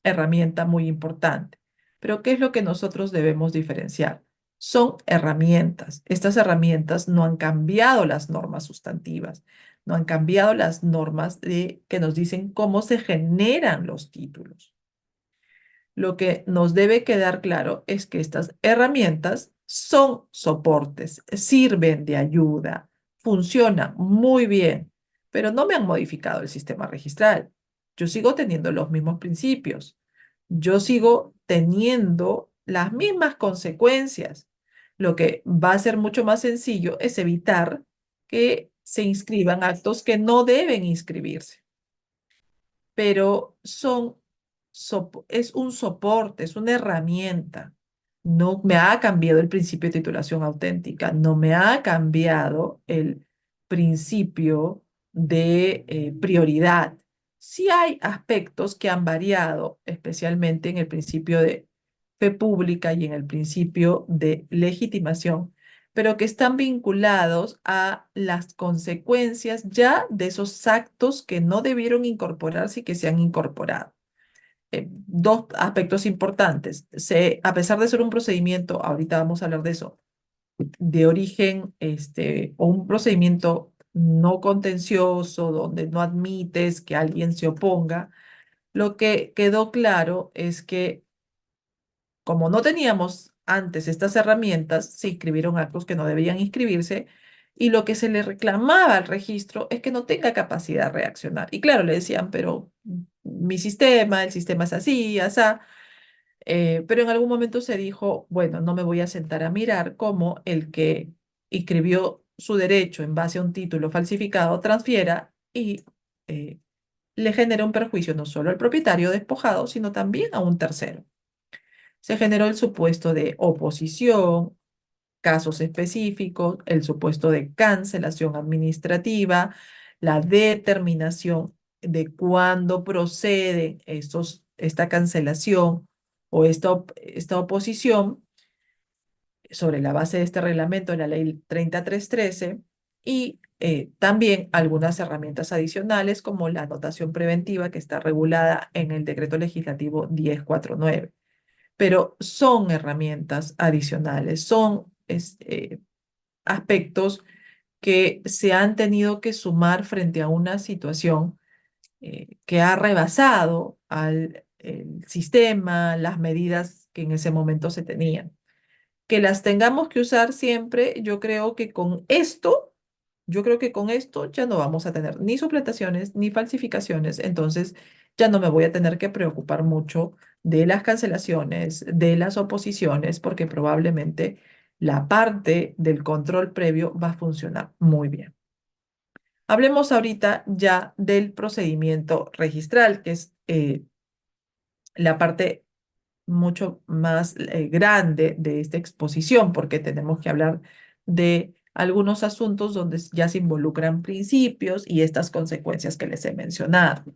herramienta muy importante. Pero ¿qué es lo que nosotros debemos diferenciar? Son herramientas. Estas herramientas no han cambiado las normas sustantivas, no han cambiado las normas que nos dicen cómo se generan los títulos. Lo que nos debe quedar claro es que estas herramientas son soportes, sirven de ayuda, funcionan muy bien, pero no me han modificado el sistema registral. Yo sigo teniendo los mismos principios. Yo sigo teniendo las mismas consecuencias. Lo que va a ser mucho más sencillo es evitar que se inscriban actos que no deben inscribirse, pero es un soporte, es una herramienta. No me ha cambiado el principio de titulación auténtica, no me ha cambiado el principio de prioridad. Sí hay aspectos que han variado, especialmente en el principio de fe pública y en el principio de legitimación, pero que están vinculados a las consecuencias ya de esos actos que no debieron incorporarse y que se han incorporado. Dos aspectos importantes. A pesar de ser un procedimiento, ahorita vamos a hablar de eso, de origen, o un procedimiento no contencioso, donde no admites que alguien se oponga, lo que quedó claro es que como no teníamos antes estas herramientas, se inscribieron actos que no debían inscribirse y lo que se le reclamaba al registro es que no tenga capacidad de reaccionar. Y claro, le decían, pero mi sistema, el sistema es así, asá. Pero en algún momento se dijo, bueno, no me voy a sentar a mirar cómo el que inscribió su derecho en base a un título falsificado transfiera y le genera un perjuicio no solo al propietario despojado, sino también a un tercero. Se generó el supuesto de oposición, casos específicos, el supuesto de cancelación administrativa, la determinación de cuándo procede esta cancelación o esta oposición sobre la base de este reglamento de la ley 3313 y también algunas herramientas adicionales como la anotación preventiva que está regulada en el decreto legislativo 1049, pero son herramientas adicionales, son aspectos que se han tenido que sumar frente a una situación que ha rebasado al el sistema, las medidas que en ese momento se tenían. Que las tengamos que usar siempre, yo creo que con esto ya no vamos a tener ni suplantaciones ni falsificaciones, entonces ya no me voy a tener que preocupar mucho de las cancelaciones, de las oposiciones, porque probablemente la parte del control previo va a funcionar muy bien. Hablemos ahorita ya del procedimiento registral, que es la parte mucho más grande de esta exposición, porque tenemos que hablar de algunos asuntos donde ya se involucran principios y estas consecuencias que les he mencionado.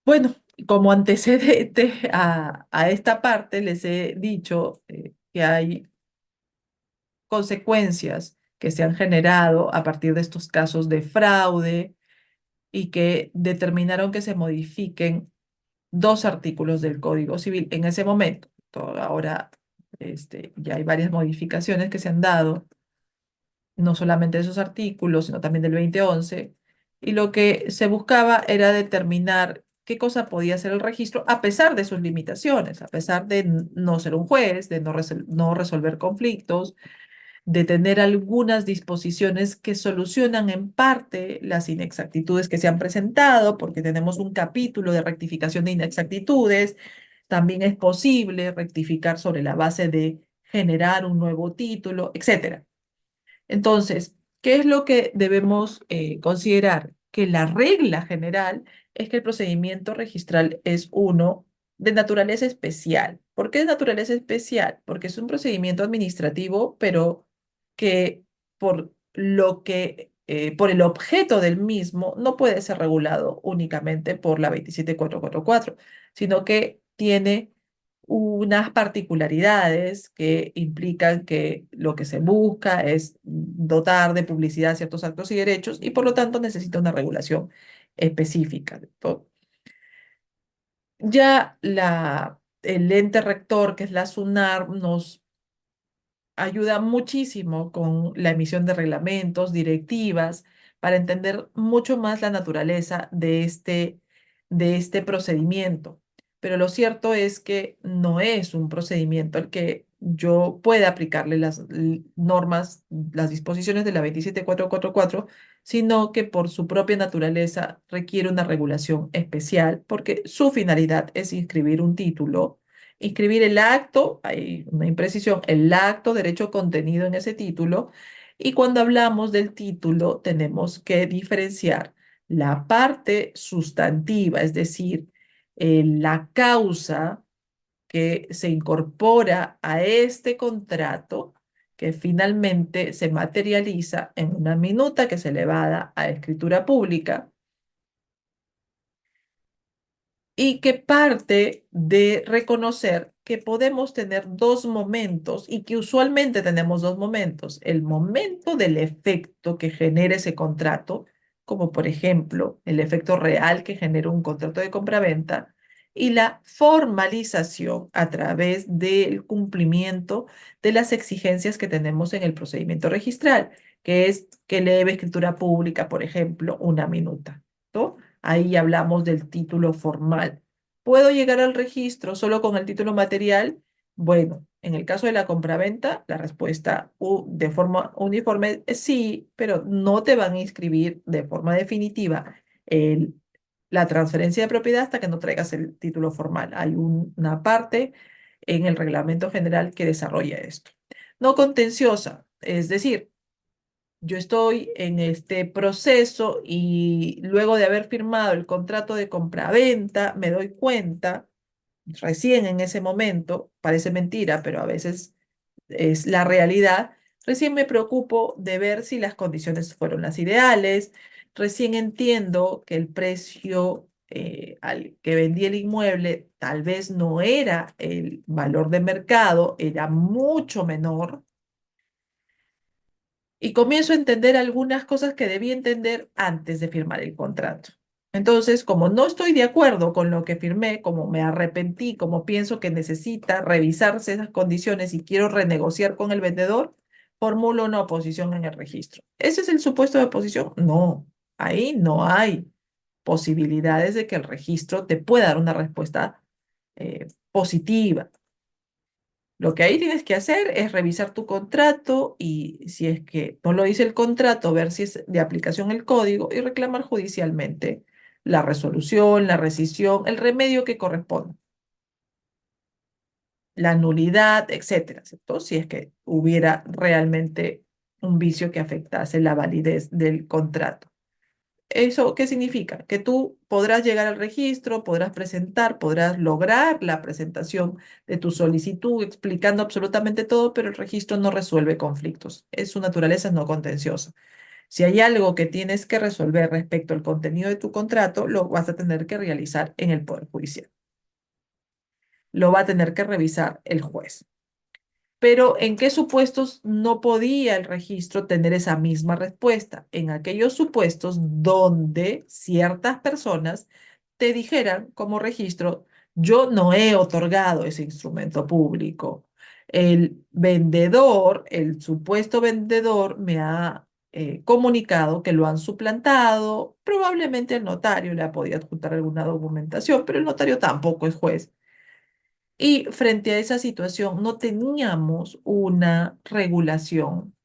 Bueno, como antecedente a esta parte, les he dicho que hay consecuencias que se han generado a partir de estos casos de fraude y que determinaron que se modifiquen dos artículos del Código Civil en ese momento. Ahora ya hay varias modificaciones que se han dado, no solamente de esos artículos, sino también del 2011, y lo que se buscaba era determinar qué cosa podía ser el registro a pesar de sus limitaciones, a pesar de no ser un juez, de no resolver conflictos, de tener algunas disposiciones que solucionan en parte las inexactitudes que se han presentado, porque tenemos un capítulo de rectificación de inexactitudes. También es posible rectificar sobre la base de generar un nuevo título, etcétera. Entonces, ¿qué es lo que debemos considerar? Que la regla general es que el procedimiento registral es uno de naturaleza especial. ¿Por qué de naturaleza especial? Porque es un procedimiento administrativo, pero que por el objeto del mismo no puede ser regulado únicamente por la 27444, sino que tiene unas particularidades que implican que lo que se busca es dotar de publicidad ciertos actos y derechos y por lo tanto necesita una regulación específica. Ya el ente rector, que es la SUNAR, nos ayuda muchísimo con la emisión de reglamentos, directivas, para entender mucho más la naturaleza de este procedimiento. Pero lo cierto es que no es un procedimiento al que yo pueda aplicarle las normas, las disposiciones de la 27444, sino que por su propia naturaleza requiere una regulación especial, porque su finalidad es inscribir un título, inscribir el acto, hay una imprecisión, el acto, derecho contenido en ese título, y cuando hablamos del título tenemos que diferenciar la parte sustantiva, es decir, la causa que se incorpora a este contrato, que finalmente se materializa en una minuta que es elevada a escritura pública y que parte de reconocer que podemos tener dos momentos y que usualmente tenemos dos momentos. El momento del efecto que genera ese contrato, como por ejemplo el efecto real que genera un contrato de compraventa, y la formalización a través del cumplimiento de las exigencias que tenemos en el procedimiento registral, que es que eleve escritura pública, por ejemplo, una minuta, ¿no? Ahí hablamos del título formal. ¿Puedo llegar al registro solo con el título material? Bueno, en el caso de la compraventa, la respuesta de forma uniforme es sí, pero no te van a inscribir de forma definitiva el- la transferencia de propiedad hasta que no traigas el título formal. Hay una parte en el reglamento general que desarrolla esto. No contenciosa, es decir, yo estoy en este proceso y luego de haber firmado el contrato de compraventa, me doy cuenta, recién en ese momento, parece mentira, pero a veces es la realidad, recién me preocupo de ver si las condiciones fueron las ideales, recién entiendo que el precio al que vendí el inmueble tal vez no era el valor de mercado, era mucho menor y comienzo a entender algunas cosas que debí entender antes de firmar el contrato. Entonces, como no estoy de acuerdo con lo que firmé, como me arrepentí, como pienso que necesita revisarse esas condiciones y quiero renegociar con el vendedor, formulo una oposición en el registro. ¿Ese es el supuesto de oposición? No, ahí no hay posibilidades de que el registro te pueda dar una respuesta positiva. Lo que ahí tienes que hacer es revisar tu contrato y si es que no lo dice el contrato, ver si es de aplicación el código y reclamar judicialmente la resolución, la rescisión, el remedio que corresponda, la nulidad, etcétera, ¿cierto? Si es que hubiera realmente un vicio que afectase la validez del contrato. ¿Eso qué significa? Que tú podrás llegar al registro, podrás presentar, podrás lograr la presentación de tu solicitud explicando absolutamente todo, pero el registro no resuelve conflictos. Su naturaleza es no contenciosa. Si hay algo que tienes que resolver respecto al contenido de tu contrato, lo vas a tener que realizar en el Poder Judicial. Lo va a tener que revisar el juez. Pero ¿en qué supuestos no podía el registro tener esa misma respuesta? En aquellos supuestos donde ciertas personas te dijeran como registro, yo no he otorgado ese instrumento público. El vendedor, el supuesto vendedor, me ha comunicado que lo han suplantado. Probablemente el notario le ha podido adjuntar alguna documentación, pero el notario tampoco es juez. Y frente a esa situación no teníamos una regulación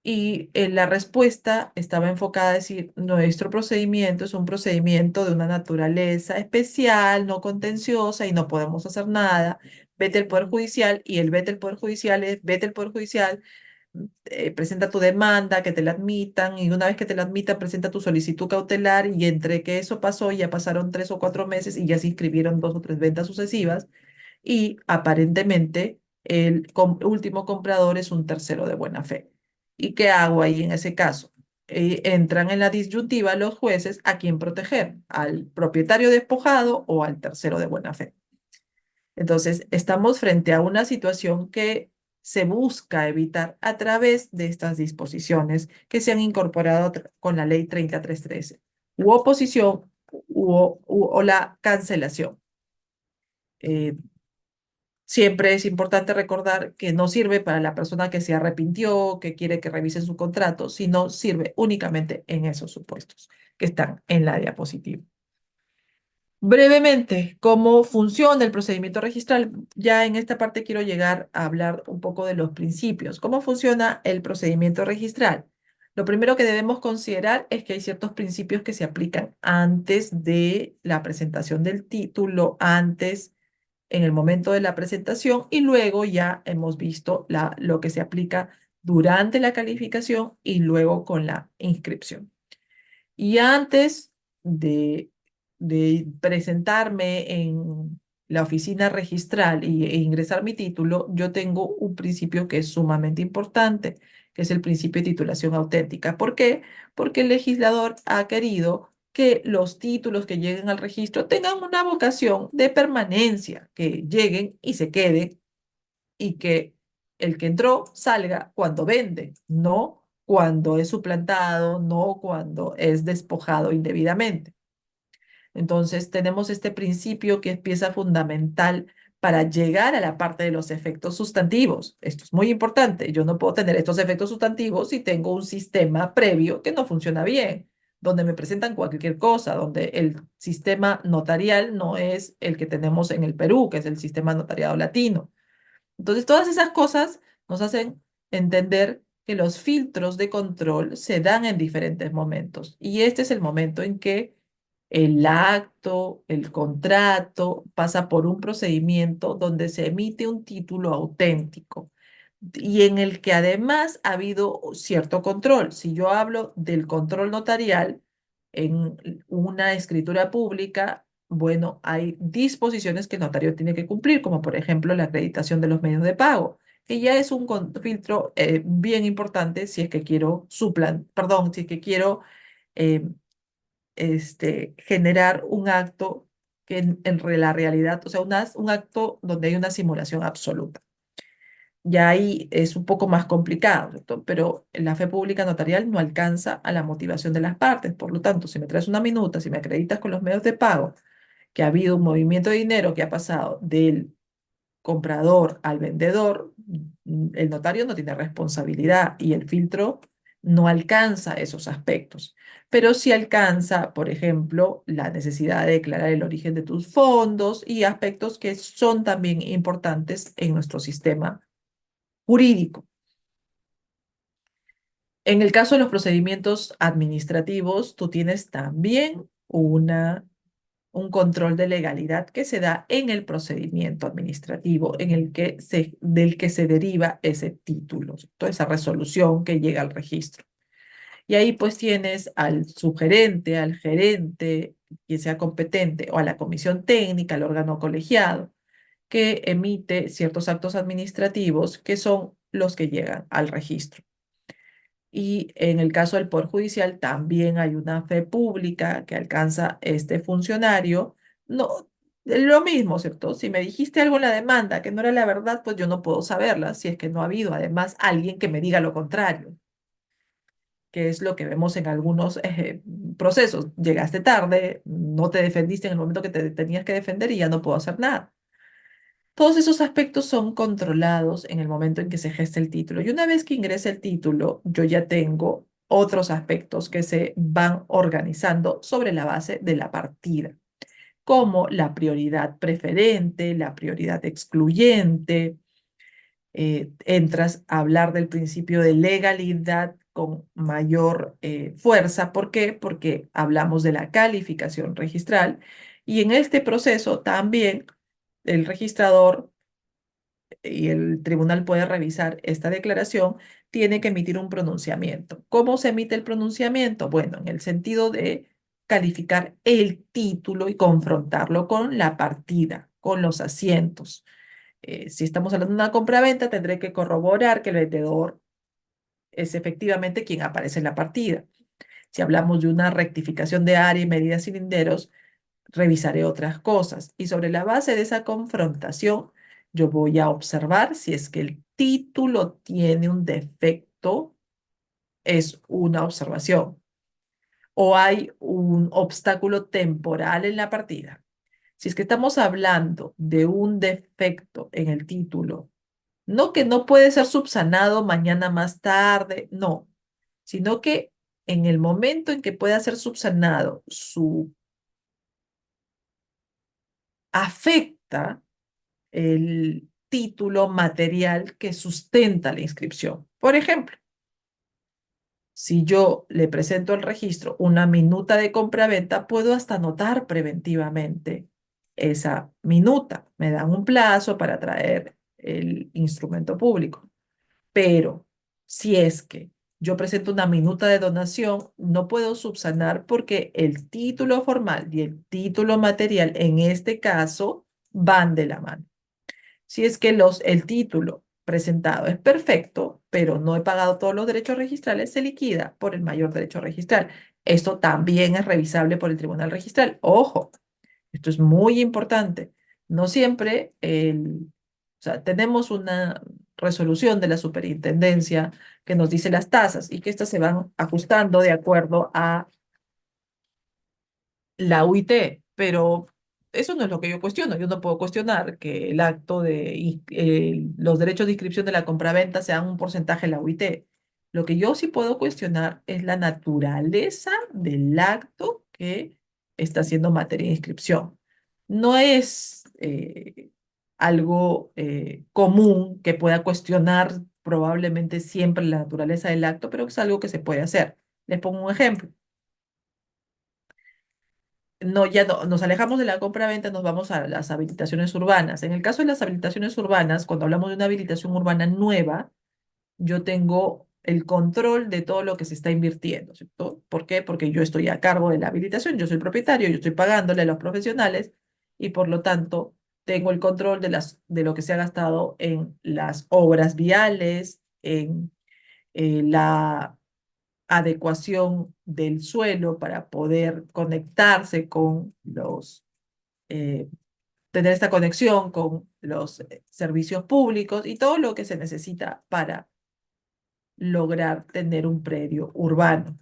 y la respuesta estaba enfocada a decir, nuestro procedimiento es un procedimiento de una naturaleza especial, no contenciosa y no podemos hacer nada. Vete al Poder Judicial y el vete al Poder Judicial es, vete al Poder Judicial, presenta tu demanda, que te la admitan y una vez que te la admitan, presenta tu solicitud cautelar y entre que eso pasó ya pasaron 3 o 4 meses y ya se inscribieron 2 o 3 ventas sucesivas y aparentemente el último comprador es un tercero de buena fe. ¿Y qué hago ahí en ese caso? Entran en la disyuntiva los jueces a quién proteger, al propietario despojado o al tercero de buena fe. Entonces, estamos frente a una situación que se busca evitar a través de estas disposiciones que se han incorporado con la ley 3313, u oposición o la cancelación. Eh, Siempre es importante recordar que no sirve para la persona que se arrepintió, que quiere que revisen su contrato, sino sirve únicamente en esos supuestos que están en la diapositiva. Brevemente, ¿cómo funciona el procedimiento registral? Ya en esta parte quiero llegar a hablar un poco de los principios. ¿Cómo funciona el procedimiento registral? Lo primero que debemos considerar es que hay ciertos principios que se aplican antes de la presentación del título, antes en el momento de la presentación y luego ya hemos visto lo que se aplica durante la calificación y luego con la inscripción. Y antes de presentarme en la oficina registral e ingresar mi título, yo tengo un principio que es sumamente importante, que es el principio de titulación auténtica. ¿Por qué? Porque el legislador ha querido que los títulos que lleguen al registro tengan una vocación de permanencia, que lleguen y se queden y que el que entró salga cuando vende, no cuando es suplantado, no cuando es despojado indebidamente. Entonces, tenemos este principio que es pieza fundamental para llegar a la parte de los efectos sustantivos. Esto es muy importante. Yo no puedo tener estos efectos sustantivos si tengo un sistema previo que no funciona bien, donde me presentan cualquier cosa, donde el sistema notarial no es el que tenemos en el Perú, que es el sistema notariado latino. Entonces, todas esas cosas nos hacen entender que los filtros de control se dan en diferentes momentos. Y este es el momento en que el acto, el contrato, pasa por un procedimiento donde se emite un título auténtico y en el que además ha habido cierto control. Si yo hablo del control notarial en una escritura pública, bueno, hay disposiciones que el notario tiene que cumplir, como por ejemplo la acreditación de los medios de pago, que ya es un filtro bien importante si es que quiero perdón, si es que quiero eh, generar un acto que en la realidad, o sea, un acto donde hay una simulación absoluta. Ya ahí es un poco más complicado, ¿cierto? Pero la fe pública notarial no alcanza a la motivación de las partes. Por lo tanto, si me traes una minuta, si me acreditas con los medios de pago que ha habido un movimiento de dinero que ha pasado del comprador al vendedor, el notario no tiene responsabilidad y el filtro no alcanza esos aspectos. Pero sí alcanza, por ejemplo, la necesidad de declarar el origen de tus fondos y aspectos que son también importantes en nuestro sistema jurídico. En el caso de los procedimientos administrativos, tú tienes también un control de legalidad que se da en el procedimiento administrativo del que se deriva ese título, toda esa resolución que llega al registro. Y ahí pues tienes al subgerente, al gerente, quien sea competente, o a la comisión técnica, al órgano colegiado, que emite ciertos actos administrativos que son los que llegan al registro. Y en el caso del Poder Judicial también hay una fe pública que alcanza este funcionario. No, lo mismo, ¿cierto? Si me dijiste algo en la demanda que no era la verdad, pues yo no puedo saberla si es que no ha habido además alguien que me diga lo contrario, que es lo que vemos en algunos procesos. Llegaste tarde, no te defendiste en el momento que te tenías que defender y ya no puedo hacer nada. Todos esos aspectos son controlados en el momento en que se gesta el título. Y una vez que ingresa el título, yo ya tengo otros aspectos que se van organizando sobre la base de la partida, como la prioridad preferente, la prioridad excluyente. Entras a hablar del principio de legalidad con mayor fuerza. ¿Por qué? Porque hablamos de la calificación registral y en este proceso también el registrador y el tribunal puede revisar esta declaración, tiene que emitir un pronunciamiento. ¿Cómo se emite el pronunciamiento? Bueno, en el sentido de calificar el título y confrontarlo con la partida, con los asientos. Si estamos hablando de una compraventa, tendré que corroborar que el vendedor es efectivamente quien aparece en la partida. Si hablamos de una rectificación de área y medida cilinderos, revisaré otras cosas y sobre la base de esa confrontación yo voy a observar si es que el título tiene un defecto, es una observación, o hay un obstáculo temporal en la partida. Si es que estamos hablando de un defecto en el título, no que no puede ser subsanado mañana más tarde, no, sino que en el momento en que pueda ser subsanado, su afecta el título material que sustenta la inscripción. Por ejemplo, si yo le presento al registro una minuta de compraventa, puedo hasta anotar preventivamente esa minuta. Me dan un plazo para traer el instrumento público. Pero si es que yo presento una minuta de donación, no puedo subsanar porque el título formal y el título material en este caso van de la mano. Si es que el título presentado es perfecto, pero no he pagado todos los derechos registrales, se liquida por el mayor derecho registral. Esto también es revisable por el tribunal registral. Ojo, esto es muy importante. No siempre o sea, tenemos una resolución de la superintendencia que nos dice las tasas y que estas se van ajustando de acuerdo a la UIT, pero eso no es lo que yo cuestiono. Yo no puedo cuestionar que el acto de los derechos de inscripción de la compraventa sean un porcentaje de la UIT. Lo que yo sí puedo cuestionar es la naturaleza del acto que está siendo materia de inscripción. No es algo común que pueda cuestionar probablemente siempre la naturaleza del acto, pero es algo que se puede hacer. Les pongo un ejemplo. No, ya no, nos alejamos de la compra-venta, nos vamos a las habilitaciones urbanas. En el caso de las habilitaciones urbanas, cuando hablamos de una habilitación urbana nueva, yo tengo el control de todo lo que se está invirtiendo, ¿cierto? ¿Por qué? Porque yo estoy a cargo de la habilitación, yo soy propietario, yo estoy pagándole a los profesionales y por lo tanto tengo el control de lo que se ha gastado en las obras viales, en la adecuación del suelo para poder conectarse con eh, tener esta conexión con los servicios públicos y todo lo que se necesita para lograr tener un predio urbano.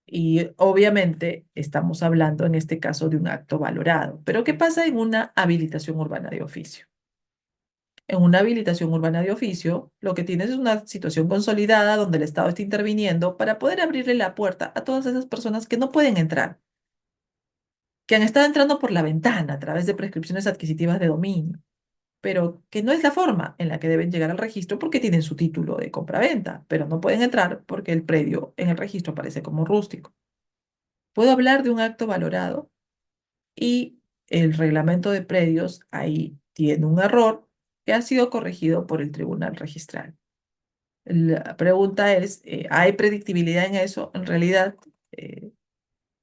Y obviamente estamos hablando en este caso de un acto valorado. Pero ¿qué pasa en una habilitación urbana de oficio? En una habilitación urbana de oficio, lo que tienes es una situación consolidada donde el Estado está interviniendo para poder abrirle la puerta a todas esas personas que no pueden entrar, que han estado entrando por la ventana a través de prescripciones adquisitivas de dominio, pero que no es la forma en la que deben llegar al registro porque tienen su título de compraventa, pero no pueden entrar porque el predio en el registro aparece como rústico. Puedo hablar de un acto valorado y el reglamento de predios ahí tiene un error que ha sido corregido por el tribunal registral. La pregunta es, ¿hay predictibilidad en eso? En realidad, eh,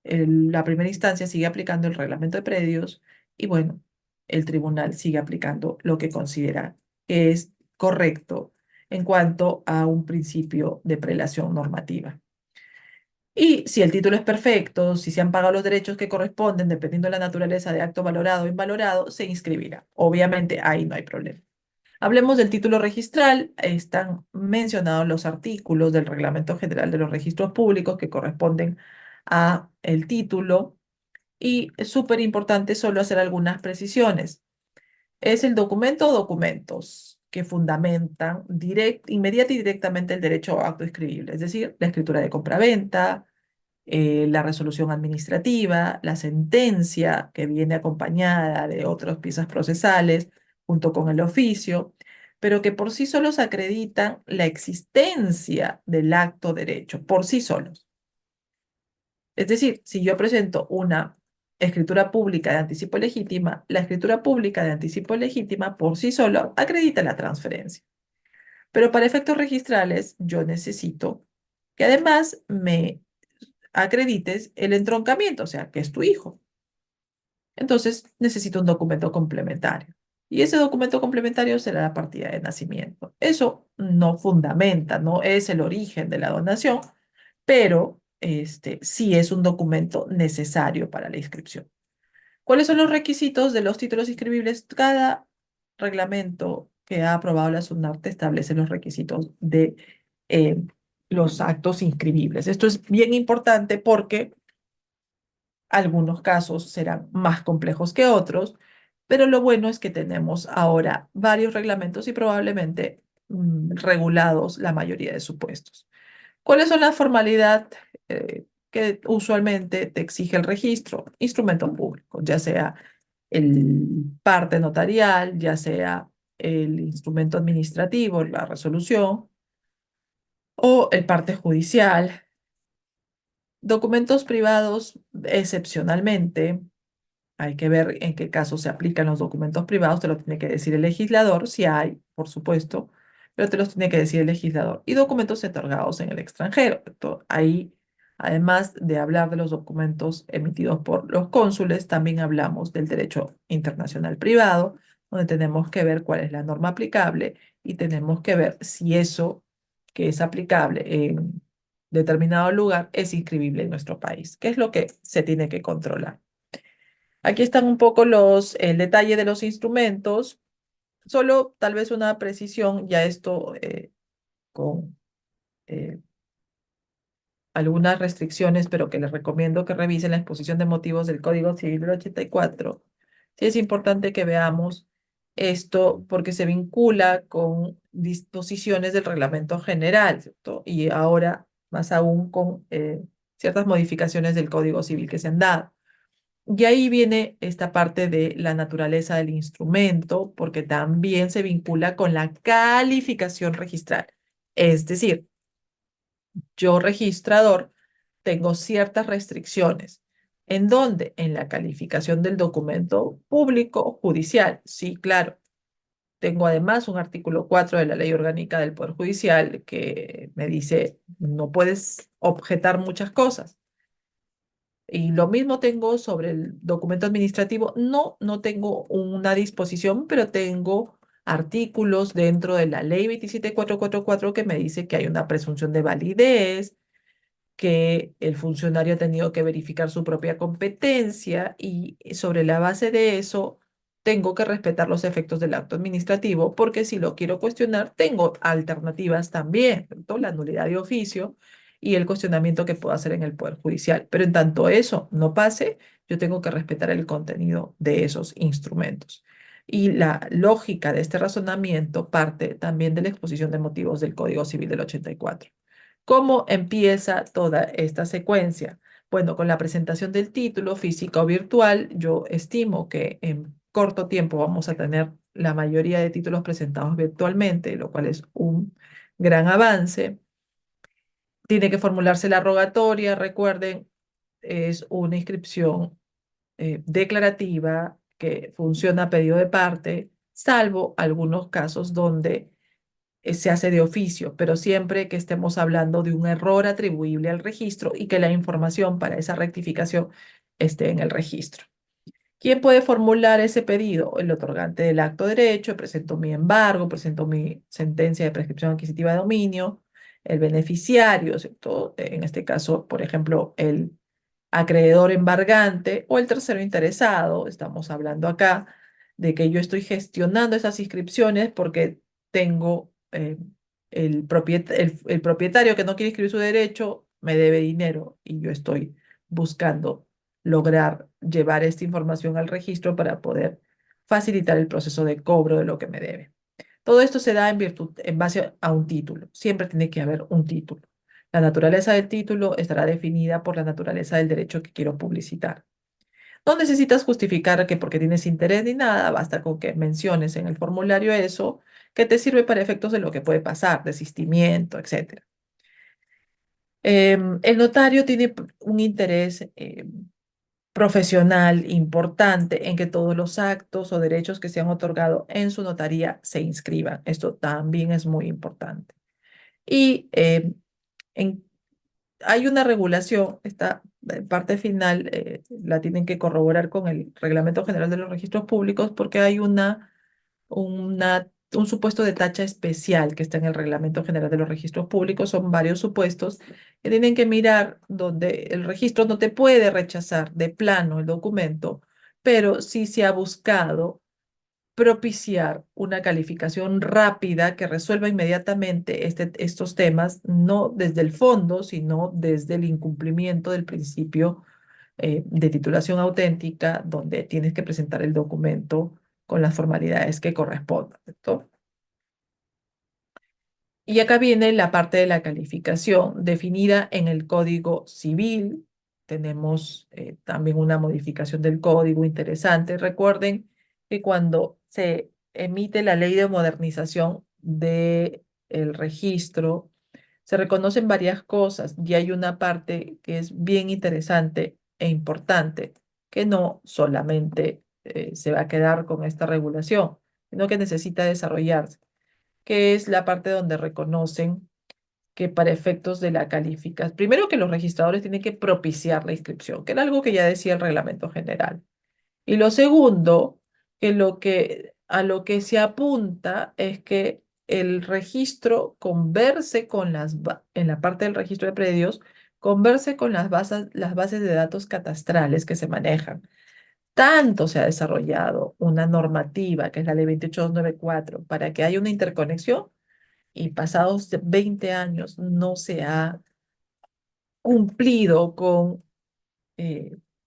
la primera instancia sigue aplicando el reglamento de predios y bueno, el tribunal sigue aplicando lo que considera que es correcto en cuanto a un principio de prelación normativa. Y si el título es perfecto, si se han pagado los derechos que corresponden, dependiendo de la naturaleza de acto valorado o invalorado, se inscribirá. Obviamente ahí no hay problema. Hablemos del título registral. Están mencionados los artículos del Reglamento General de los Registros Públicos que corresponden a el título y es súper importante solo hacer algunas precisiones. Es el documento o documentos que fundamentan inmediata y directamente el derecho a acto inscribible, es decir, la escritura de compraventa, la resolución administrativa, la sentencia que viene acompañada de otras piezas procesales junto con el oficio, pero que por sí solos acreditan la existencia del acto derecho, por sí solos. Es decir, si yo presento una escritura pública de anticipo legítima, la escritura pública de anticipo legítima por sí solo acredita la transferencia. Pero para efectos registrales, yo necesito que además me acredites el entroncamiento, o sea, que es tu hijo. Entonces, necesito un documento complementario. Y ese documento complementario será la partida de nacimiento. Eso no fundamenta, no es el origen de la donación, pero sí es un documento necesario para la inscripción. ¿Cuáles son los requisitos de los títulos inscribibles? Cada reglamento que ha aprobado la SUNAT establece los requisitos de eh, los actos inscribibles. Esto es bien importante porque algunos casos serán más complejos que otros, pero lo bueno es que tenemos ahora varios reglamentos y probablemente regulados la mayoría de supuestos. ¿Cuáles son las formalidades que usualmente te exige el registro? Instrumentos públicos, ya sea el parte notarial, ya sea el instrumento administrativo, la resolución, o el parte judicial. Documentos privados, excepcionalmente, hay que ver en qué caso se aplican los documentos privados, te lo tiene que decir el legislador, si hay, por supuesto, pero te los tiene que decir el legislador. Y documentos otorgados en el extranjero. Ahí, además de hablar de los documentos emitidos por los cónsules, también hablamos del derecho internacional privado, donde tenemos que ver cuál es la norma aplicable y tenemos que ver si eso que es aplicable en determinado lugar es inscribible en nuestro país, que es lo que se tiene que controlar. Aquí están un poco el detalle de los instrumentos, solo tal vez una precisión, ya esto con eh, algunas restricciones, pero que les recomiendo que revisen la exposición de motivos del Código Civil del 84. Sí es importante que veamos esto porque se vincula con disposiciones del Reglamento General, ¿cierto? Y ahora más aún con ciertas modificaciones del Código Civil que se han dado. Y ahí viene esta parte de la naturaleza del instrumento, porque también se vincula con la calificación registral. Es decir, yo registrador tengo ciertas restricciones. ¿En dónde? En la calificación del documento público judicial. Sí, claro. Tengo además un artículo 4 de la Ley Orgánica del Poder Judicial que me dice no puedes objetar muchas cosas. Y lo mismo tengo sobre el documento administrativo. No, no tengo una disposición, pero tengo artículos dentro de la ley 27444 que me dice que hay una presunción de validez, que el funcionario ha tenido que verificar su propia competencia y sobre la base de eso tengo que respetar los efectos del acto administrativo porque si lo quiero cuestionar tengo alternativas también, ¿cierto? La nulidad de oficio y el cuestionamiento que puedo hacer en el Poder Judicial. Pero en tanto eso no pase, yo tengo que respetar el contenido de esos instrumentos. Y la lógica de este razonamiento parte también de la exposición de motivos del Código Civil del 84. ¿Cómo empieza toda esta secuencia? Bueno, con la presentación del título físico o virtual, yo estimo que en corto tiempo vamos a tener la mayoría de títulos presentados virtualmente, lo cual es un gran avance. Tiene que formularse la rogatoria, recuerden, es una inscripción declarativa que funciona a pedido de parte, salvo algunos casos donde se hace de oficio, pero siempre que estemos hablando de un error atribuible al registro y que la información para esa rectificación esté en el registro. ¿Quién puede formular ese pedido? El otorgante del acto de derecho, presento mi embargo, presento mi sentencia de prescripción adquisitiva de dominio, el beneficiario, ¿cierto? En este caso, por ejemplo, el acreedor embargante o el tercero interesado. Estamos hablando acá de que yo estoy gestionando esas inscripciones porque tengo el propietario que no quiere inscribir su derecho, me debe dinero y yo estoy buscando lograr llevar esta información al registro para poder facilitar el proceso de cobro de lo que me debe. Todo esto se da en base a un título. Siempre tiene que haber un título. La naturaleza del título estará definida por la naturaleza del derecho que quiero publicitar. No necesitas justificar que porque tienes interés ni nada, basta con que menciones en el formulario eso que te sirve para efectos de lo que puede pasar, desistimiento, etc. El notario tiene un interés profesional importante en que todos los actos o derechos que se han otorgado en su notaría se inscriban. Esto también es muy importante. Y en hay una regulación, esta parte final la tienen que corroborar con el Reglamento General de los Registros Públicos porque hay un supuesto de tacha especial que está en el Reglamento General de los Registros Públicos. Son varios supuestos que tienen que mirar donde el registro no te puede rechazar de plano el documento, pero sí se ha buscado propiciar una calificación rápida que resuelva inmediatamente estos temas, no desde el fondo, sino desde el incumplimiento del principio de titulación auténtica, donde tienes que presentar el documento con las formalidades que correspondan, ¿cierto? Y acá viene la parte de la calificación definida en el Código Civil. Tenemos también una modificación del código interesante. Recuerden que cuando se emite la ley de modernización del registro, se reconocen varias cosas y hay una parte que es bien interesante e importante, que no solamente se va a quedar con esta regulación, sino que necesita desarrollarse, que es la parte donde reconocen que para efectos de la calificación, primero que los registradores tienen que propiciar la inscripción, que era algo que ya decía el reglamento general. Y lo segundo, a lo que se apunta es que el registro converse con en la parte del registro de predios, converse con las bases de datos catastrales que se manejan. Tanto se ha desarrollado una normativa, que es la ley 28294, para que haya una interconexión y pasados 20 años no se ha cumplido con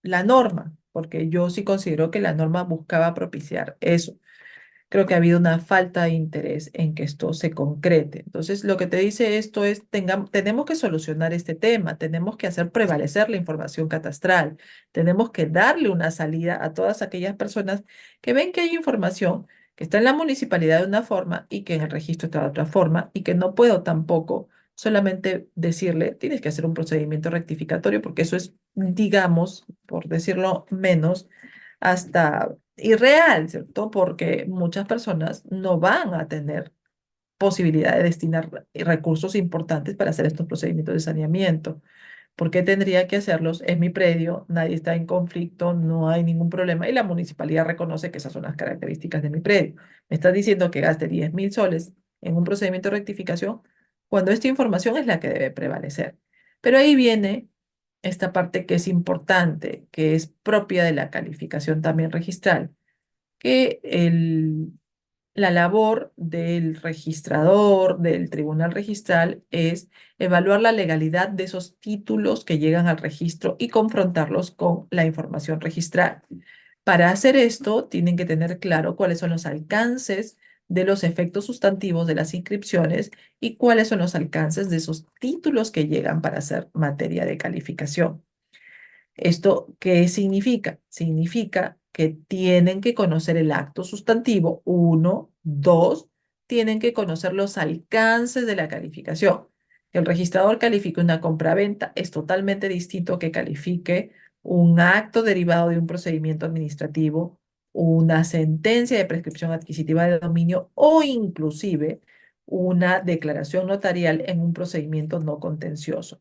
la norma, porque yo sí considero que la norma buscaba propiciar eso. Creo que ha habido una falta de interés en que esto se concrete. Entonces, lo que te dice esto es, tenemos que solucionar este tema, tenemos que hacer prevalecer la información catastral, tenemos que darle una salida a todas aquellas personas que ven que hay información que está en la municipalidad de una forma y que en el registro está de otra forma y que no puedo tampoco solamente decirle, tienes que hacer un procedimiento rectificatorio, porque eso es, digamos, por decirlo menos, hasta irreal, ¿cierto? Porque muchas personas no van a tener posibilidad de destinar recursos importantes para hacer estos procedimientos de saneamiento. ¿Por qué tendría que hacerlos? Es mi predio, nadie está en conflicto, no hay ningún problema y la municipalidad reconoce que esas son las características de mi predio. Me estás diciendo que gaste 10.000 soles en un procedimiento de rectificación cuando esta información es la que debe prevalecer. Pero ahí viene esta parte que es importante, que es propia de la calificación también registral, que la labor del registrador, del tribunal registral, es evaluar la legalidad de esos títulos que llegan al registro y confrontarlos con la información registral. Para hacer esto, tienen que tener claro cuáles son los alcances de los efectos sustantivos de las inscripciones y cuáles son los alcances de esos títulos que llegan para ser materia de calificación. ¿Esto qué significa? Significa que tienen que conocer el acto sustantivo, uno, dos, tienen que conocer los alcances de la calificación. Que el registrador califique una compraventa es totalmente distinto que califique un acto derivado de un procedimiento administrativo, una sentencia de prescripción adquisitiva de dominio o inclusive una declaración notarial en un procedimiento no contencioso.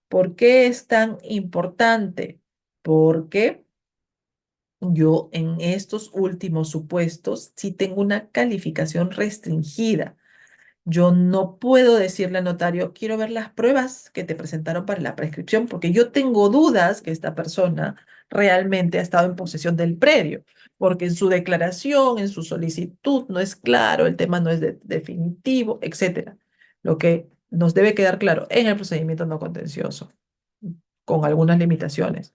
¿Por qué es tan importante? Porque yo en estos últimos supuestos sí tengo una calificación restringida. Yo no puedo decirle al notario, quiero ver las pruebas que te presentaron para la prescripción, porque yo tengo dudas que esta persona realmente ha estado en posesión del predio, porque en su declaración, en su solicitud no es claro, el tema no es definitivo, etcétera. Lo que nos debe quedar claro en el procedimiento no contencioso, con algunas limitaciones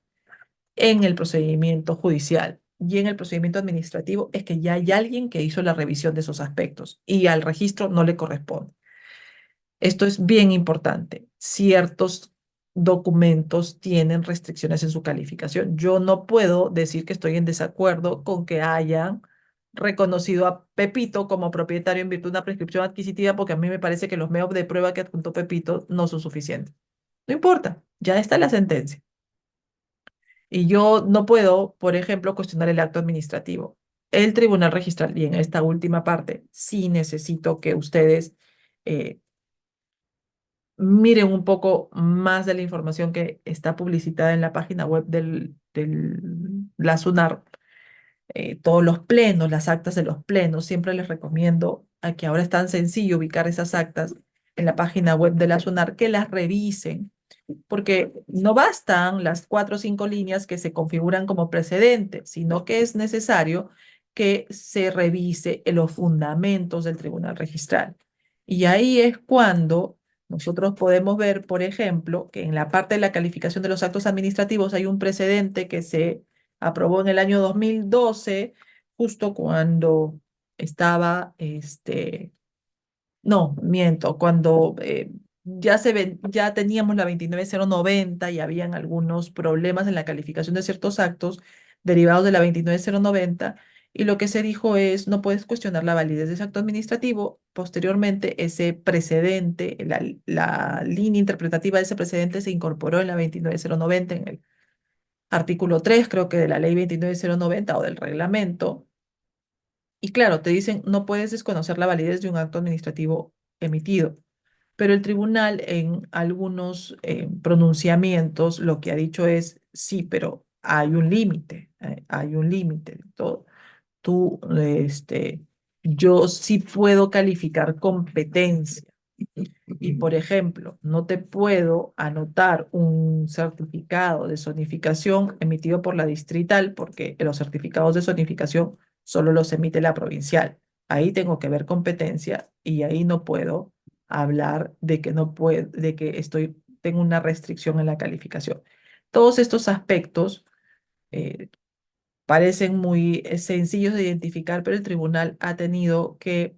en el procedimiento judicial y en el procedimiento administrativo es que ya hay alguien que hizo la revisión de esos aspectos y al registro no le corresponde. Esto es bien importante. Ciertos documentos tienen restricciones en su calificación. Yo no puedo decir que estoy en desacuerdo con que hayan reconocido a Pepito como propietario en virtud de una prescripción adquisitiva porque a mí me parece que los medios de prueba que adjuntó Pepito no son suficientes. No importa, ya está la sentencia. Y yo no puedo, por ejemplo, cuestionar el acto administrativo. El tribunal registral, y en esta última parte, sí necesito que ustedes eh, miren un poco más de la información que está publicitada en la página web la SUNAR, todos los plenos, las actas de los plenos. Siempre les recomiendo a que ahora es tan sencillo ubicar esas actas en la página web de la SUNAR, que las revisen porque no bastan las 4 o 5 líneas que se configuran como precedente, sino que es necesario que se revise en los fundamentos del tribunal registral. Y ahí es cuando nosotros podemos ver, por ejemplo, que en la parte de la calificación de los actos administrativos hay un precedente que se aprobó en el año 2012, justo cuando estaba no, miento, cuando ya teníamos la 29090 y habían algunos problemas en la calificación de ciertos actos derivados de la 29090, y lo que se dijo es, no puedes cuestionar la validez de ese acto administrativo. Posteriormente, ese precedente, la línea interpretativa de ese precedente se incorporó en la 29090 en el artículo 3, creo que de la ley 29090 o del reglamento. Y claro, te dicen, no puedes desconocer la validez de un acto administrativo emitido. Pero el tribunal en algunos pronunciamientos lo que ha dicho es, sí, pero hay un límite. Yo sí puedo calificar competencia. Y, por ejemplo, no te puedo anotar un certificado de zonificación emitido por la distrital porque los certificados de zonificación solo los emite la provincial. Ahí tengo que ver competencia y ahí no puedo hablar de que no puedo, de que tengo una restricción en la calificación. Todos estos aspectos parecen muy sencillos de identificar, pero el tribunal ha tenido que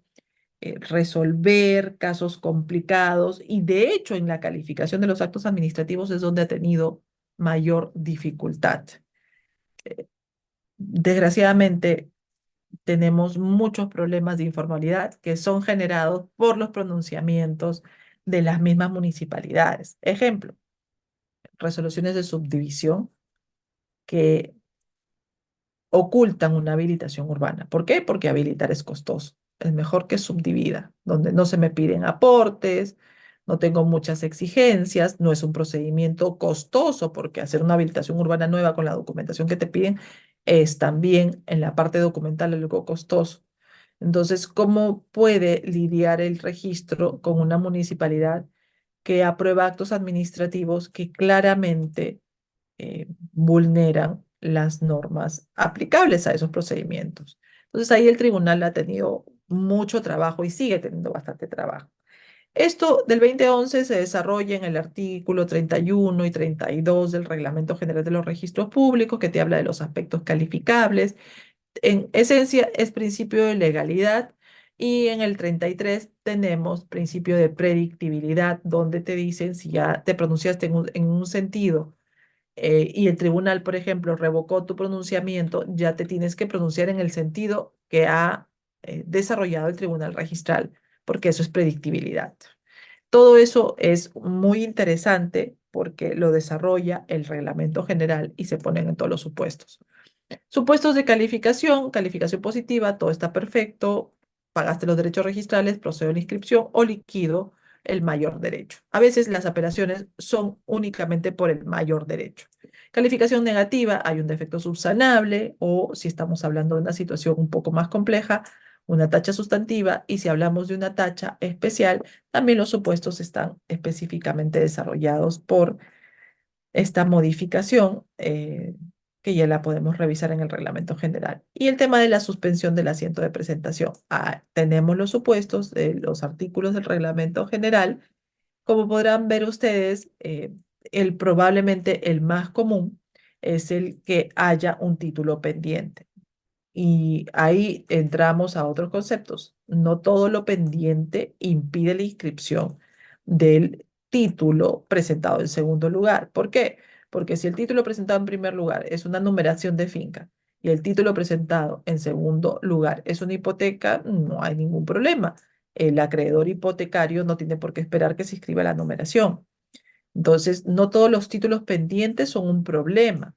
resolver casos complicados y de hecho en la calificación de los actos administrativos es donde ha tenido mayor dificultad. Desgraciadamente tenemos muchos problemas de informalidad que son generados por los pronunciamientos de las mismas municipalidades. Ejemplo, resoluciones de subdivisión que ocultan una habilitación urbana. ¿Por qué? Porque habilitar es costoso. Es mejor que subdivida, donde no se me piden aportes, no tengo muchas exigencias, no es un procedimiento costoso, porque hacer una habilitación urbana nueva con la documentación que te piden es también en la parte documental algo costoso. Entonces, ¿cómo puede lidiar el registro con una municipalidad que aprueba actos administrativos que claramente vulneran las normas aplicables a esos procedimientos? Entonces ahí el tribunal ha tenido mucho trabajo y sigue teniendo bastante trabajo. Esto del 2011 se desarrolla en el artículo 31 y 32 del Reglamento General de los Registros Públicos, que te habla de los aspectos calificables. En esencia es principio de legalidad, y en el 33 tenemos principio de predictibilidad, donde te dicen si ya te pronunciaste en un sentido y el tribunal, por ejemplo, revocó tu pronunciamiento, ya te tienes que pronunciar en el sentido que ha desarrollado el tribunal registral, porque eso es predictibilidad. Todo eso es muy interesante porque lo desarrolla el reglamento general y se ponen en todos los supuestos. Supuestos de calificación, calificación positiva, todo está perfecto. pagaste los derechos registrales, procedo a la inscripción o liquido el mayor derecho. A veces las apelaciones son únicamente por el mayor derecho. Calificación negativa, hay un defecto subsanable o si estamos hablando de una situación un poco más compleja, una tacha sustantiva y si hablamos de una tacha especial, también los supuestos están específicamente desarrollados por esta modificación que ya la podemos revisar en el reglamento general. Y el tema de la suspensión del asiento de presentación. Tenemos los supuestos de los artículos del reglamento general. Como podrán ver ustedes, probablemente el más común es el que haya un título pendiente. Y ahí entramos a otros conceptos. No todo lo pendiente impide la inscripción del título presentado en segundo lugar. ¿Por qué? Porque si el título presentado en primer lugar es una numeración de finca y el título presentado en segundo lugar es una hipoteca, no hay ningún problema. El acreedor hipotecario no tiene por qué esperar que se inscriba la numeración. Entonces, no todos los títulos pendientes son un problema.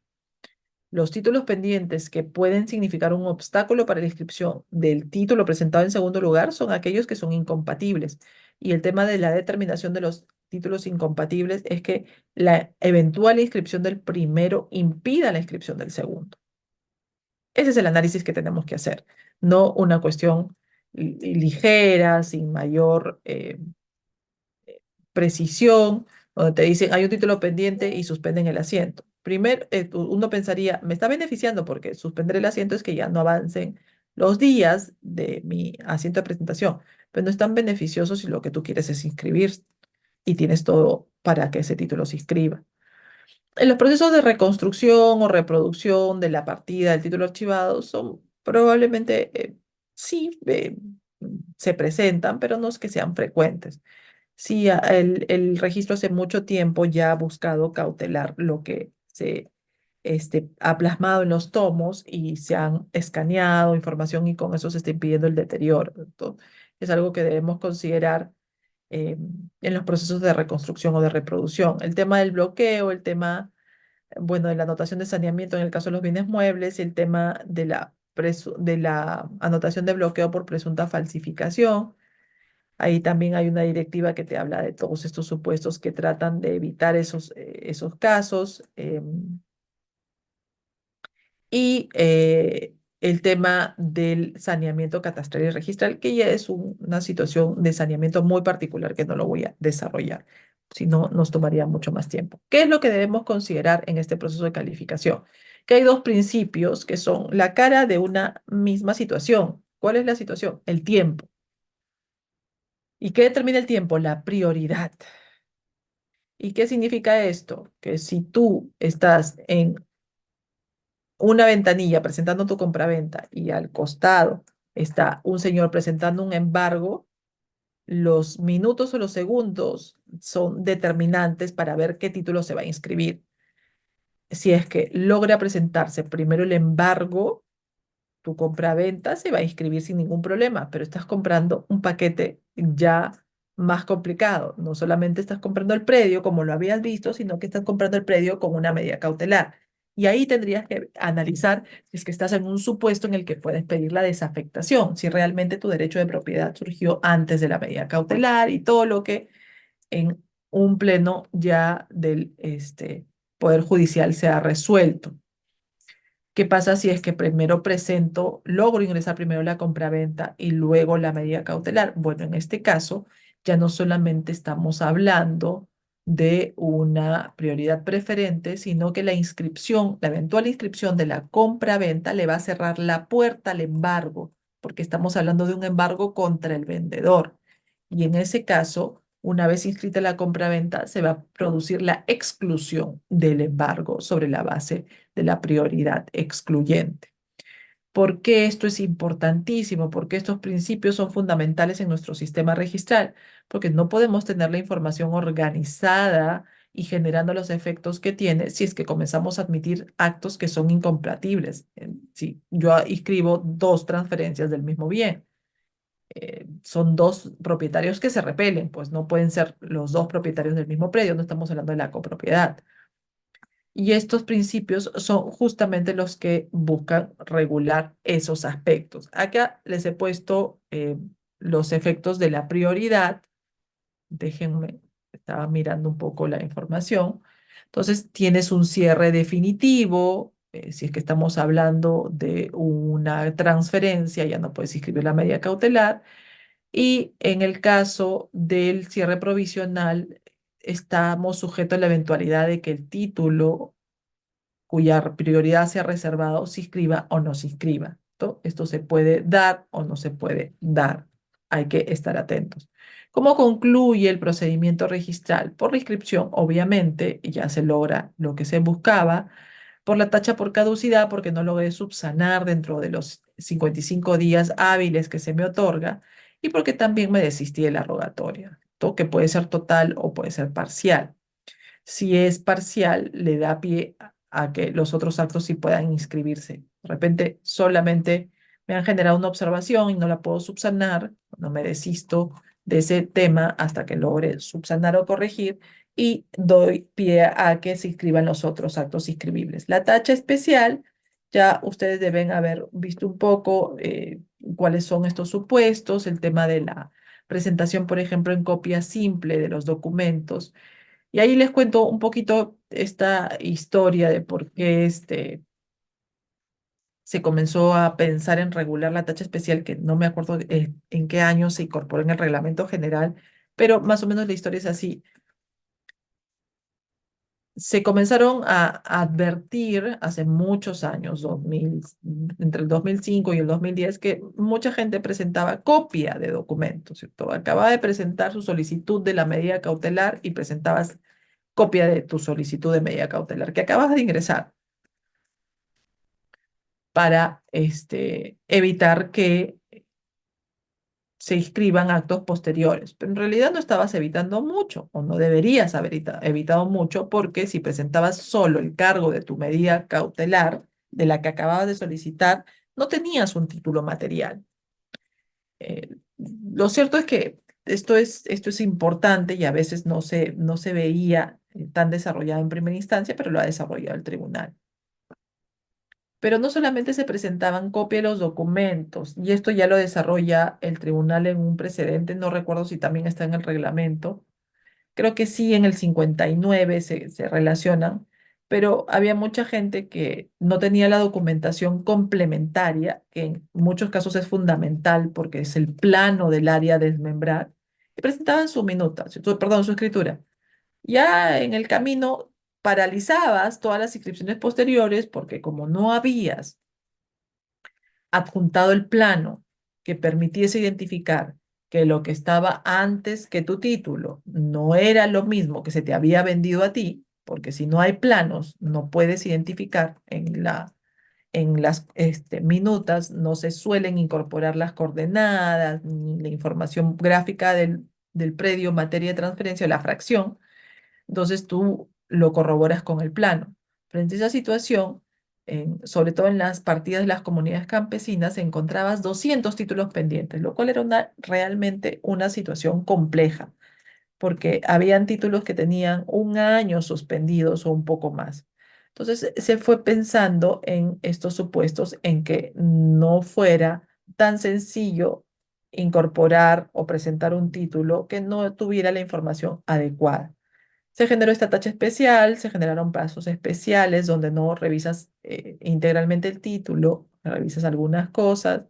Los títulos pendientes que pueden significar un obstáculo para la inscripción del título presentado en segundo lugar son aquellos que son incompatibles. Y el tema de la determinación de los títulos incompatibles es que la eventual inscripción del primero impida la inscripción del segundo. Ese es el análisis que tenemos que hacer, no una cuestión ligera, sin mayor precisión, donde te dicen hay un título pendiente y suspenden el asiento. Primero, uno pensaría, me está beneficiando porque suspender el asiento es que ya no avancen los días de mi asiento de presentación, pero no es tan beneficioso si lo que tú quieres es inscribir y tienes todo para que ese título se inscriba. En los procesos de reconstrucción o reproducción de la partida del título archivado son probablemente, sí, se presentan, pero no es que sean frecuentes. Sí, el registro hace mucho tiempo ya ha buscado cautelar lo que se ha plasmado en los tomos y se han escaneado información y con eso se está impidiendo el deterioro. Entonces, es algo que debemos considerar eh, en los procesos de reconstrucción o de reproducción. El tema del bloqueo, el tema, bueno, de la anotación de saneamiento en el caso de los bienes muebles y el tema de de la anotación de bloqueo por presunta falsificación. Ahí también hay una directiva que te habla de todos estos supuestos que tratan de evitar esos casos. Y el tema del saneamiento catastral y registral, que ya es una situación de saneamiento muy particular que no lo voy a desarrollar, si no nos tomaría mucho más tiempo. ¿Qué es lo que debemos considerar en este proceso de calificación? Que hay dos principios que son la cara de una misma situación. ¿Cuál es la situación? El tiempo. ¿Y qué determina el tiempo? La prioridad. ¿Y qué significa esto? Que si tú estás en una ventanilla presentando tu compraventa y al costado está un señor presentando un embargo, los minutos o los segundos son determinantes para ver qué título se va a inscribir. Si es que logra presentarse primero el embargo, tu compraventa se va a inscribir sin ningún problema, pero estás comprando un paquete ya más complicado. No solamente estás comprando el predio como lo habías visto, sino que estás comprando el predio con una medida cautelar. Y ahí tendrías que analizar si es que estás en un supuesto en el que puedes pedir la desafectación, si realmente tu derecho de propiedad surgió antes de la medida cautelar y todo lo que en un pleno ya del Poder Judicial se ha resuelto. ¿Qué pasa si es que primero logro ingresar primero la compraventa y luego la medida cautelar? Bueno, en este caso ya no solamente estamos hablando de una prioridad preferente, sino que la inscripción, la eventual inscripción de la compraventa le va a cerrar la puerta al embargo, porque estamos hablando de un embargo contra el vendedor. Y en ese caso, una vez inscrita la compraventa, se va a producir la exclusión del embargo sobre la base de la prioridad excluyente. ¿Por qué esto es importantísimo? Porque estos principios son fundamentales en nuestro sistema registral, porque no podemos tener la información organizada y generando los efectos que tiene si es que comenzamos a admitir actos que son incompatibles. Si yo inscribo dos transferencias del mismo bien, son dos propietarios que se repelen, pues no pueden ser los dos propietarios del mismo predio, no estamos hablando de la copropiedad. Y estos principios son justamente los que buscan regular esos aspectos. Acá les he puesto los efectos de la prioridad. Déjenme, estaba mirando un poco la información. Entonces, tienes un cierre definitivo. Si es que estamos hablando de una transferencia, ya no puedes inscribir la medida cautelar. Y en el caso del cierre provisional, estamos sujetos a la eventualidad de que el título cuya prioridad se ha reservado se inscriba o no se inscriba. Esto se puede dar o no se puede dar. Hay que estar atentos. ¿Cómo concluye el procedimiento registral? Por la inscripción, obviamente, ya se logra lo que se buscaba. Por la tacha por caducidad, porque no logré subsanar dentro de los 55 días hábiles que se me otorga. Y porque también me desistí de la rogatoria, que puede ser total o puede ser parcial. Si es parcial, le da pie a que los otros actos sí puedan inscribirse. De repente solamente me han generado una observación y no la puedo subsanar, no me desisto de ese tema hasta que logre subsanar o corregir y doy pie a que se inscriban los otros actos inscribibles. La tacha especial, ya ustedes deben haber visto un poco cuáles son estos supuestos, el tema de la presentación, por ejemplo, en copia simple de los documentos y ahí les cuento un poquito esta historia de por qué se comenzó a pensar en regular la tacha especial, que no me acuerdo en qué año se incorporó en el reglamento general, pero más o menos la historia es así. Se comenzaron a advertir hace muchos años, 2000, entre el 2005 y el 2010, que mucha gente presentaba copia de documentos, ¿cierto? Acababa de presentar su solicitud de la medida cautelar y presentabas copia de tu solicitud de medida cautelar que acabas de ingresar para evitar que se inscriban actos posteriores. Pero en realidad no estabas evitando mucho o no deberías haber evitado mucho porque si presentabas solo el cargo de tu medida cautelar de la que acababas de solicitar, no tenías un título material. Lo cierto es que esto es importante y a veces no se veía tan desarrollado en primera instancia, pero lo ha desarrollado el tribunal. Pero no solamente se presentaban copia de los documentos, y esto ya lo desarrolla el tribunal en un precedente, no recuerdo si también está en el reglamento, creo que sí en el 59 se relacionan, pero había mucha gente que no tenía la documentación complementaria, que en muchos casos es fundamental porque es el plano del área a desmembrar, y presentaban su minuta, perdón, su escritura. Ya en el camino paralizabas todas las inscripciones posteriores porque como no habías adjuntado el plano que permitiese identificar que lo que estaba antes que tu título no era lo mismo que se te había vendido a ti, porque si no hay planos, no puedes identificar en las minutas, no se suelen incorporar las coordenadas ni la información gráfica del predio, materia de transferencia o la fracción. Entonces tú lo corroboras con el plano. Frente a esa situación, sobre todo en las partidas de las comunidades campesinas, encontrabas 200 títulos pendientes, lo cual era realmente una situación compleja, porque habían títulos que tenían un año suspendidos o un poco más. Entonces se fue pensando en estos supuestos en que no fuera tan sencillo incorporar o presentar un título que no tuviera la información adecuada. Se generó esta tacha especial, se generaron pasos especiales donde no revisas integralmente el título, revisas algunas cosas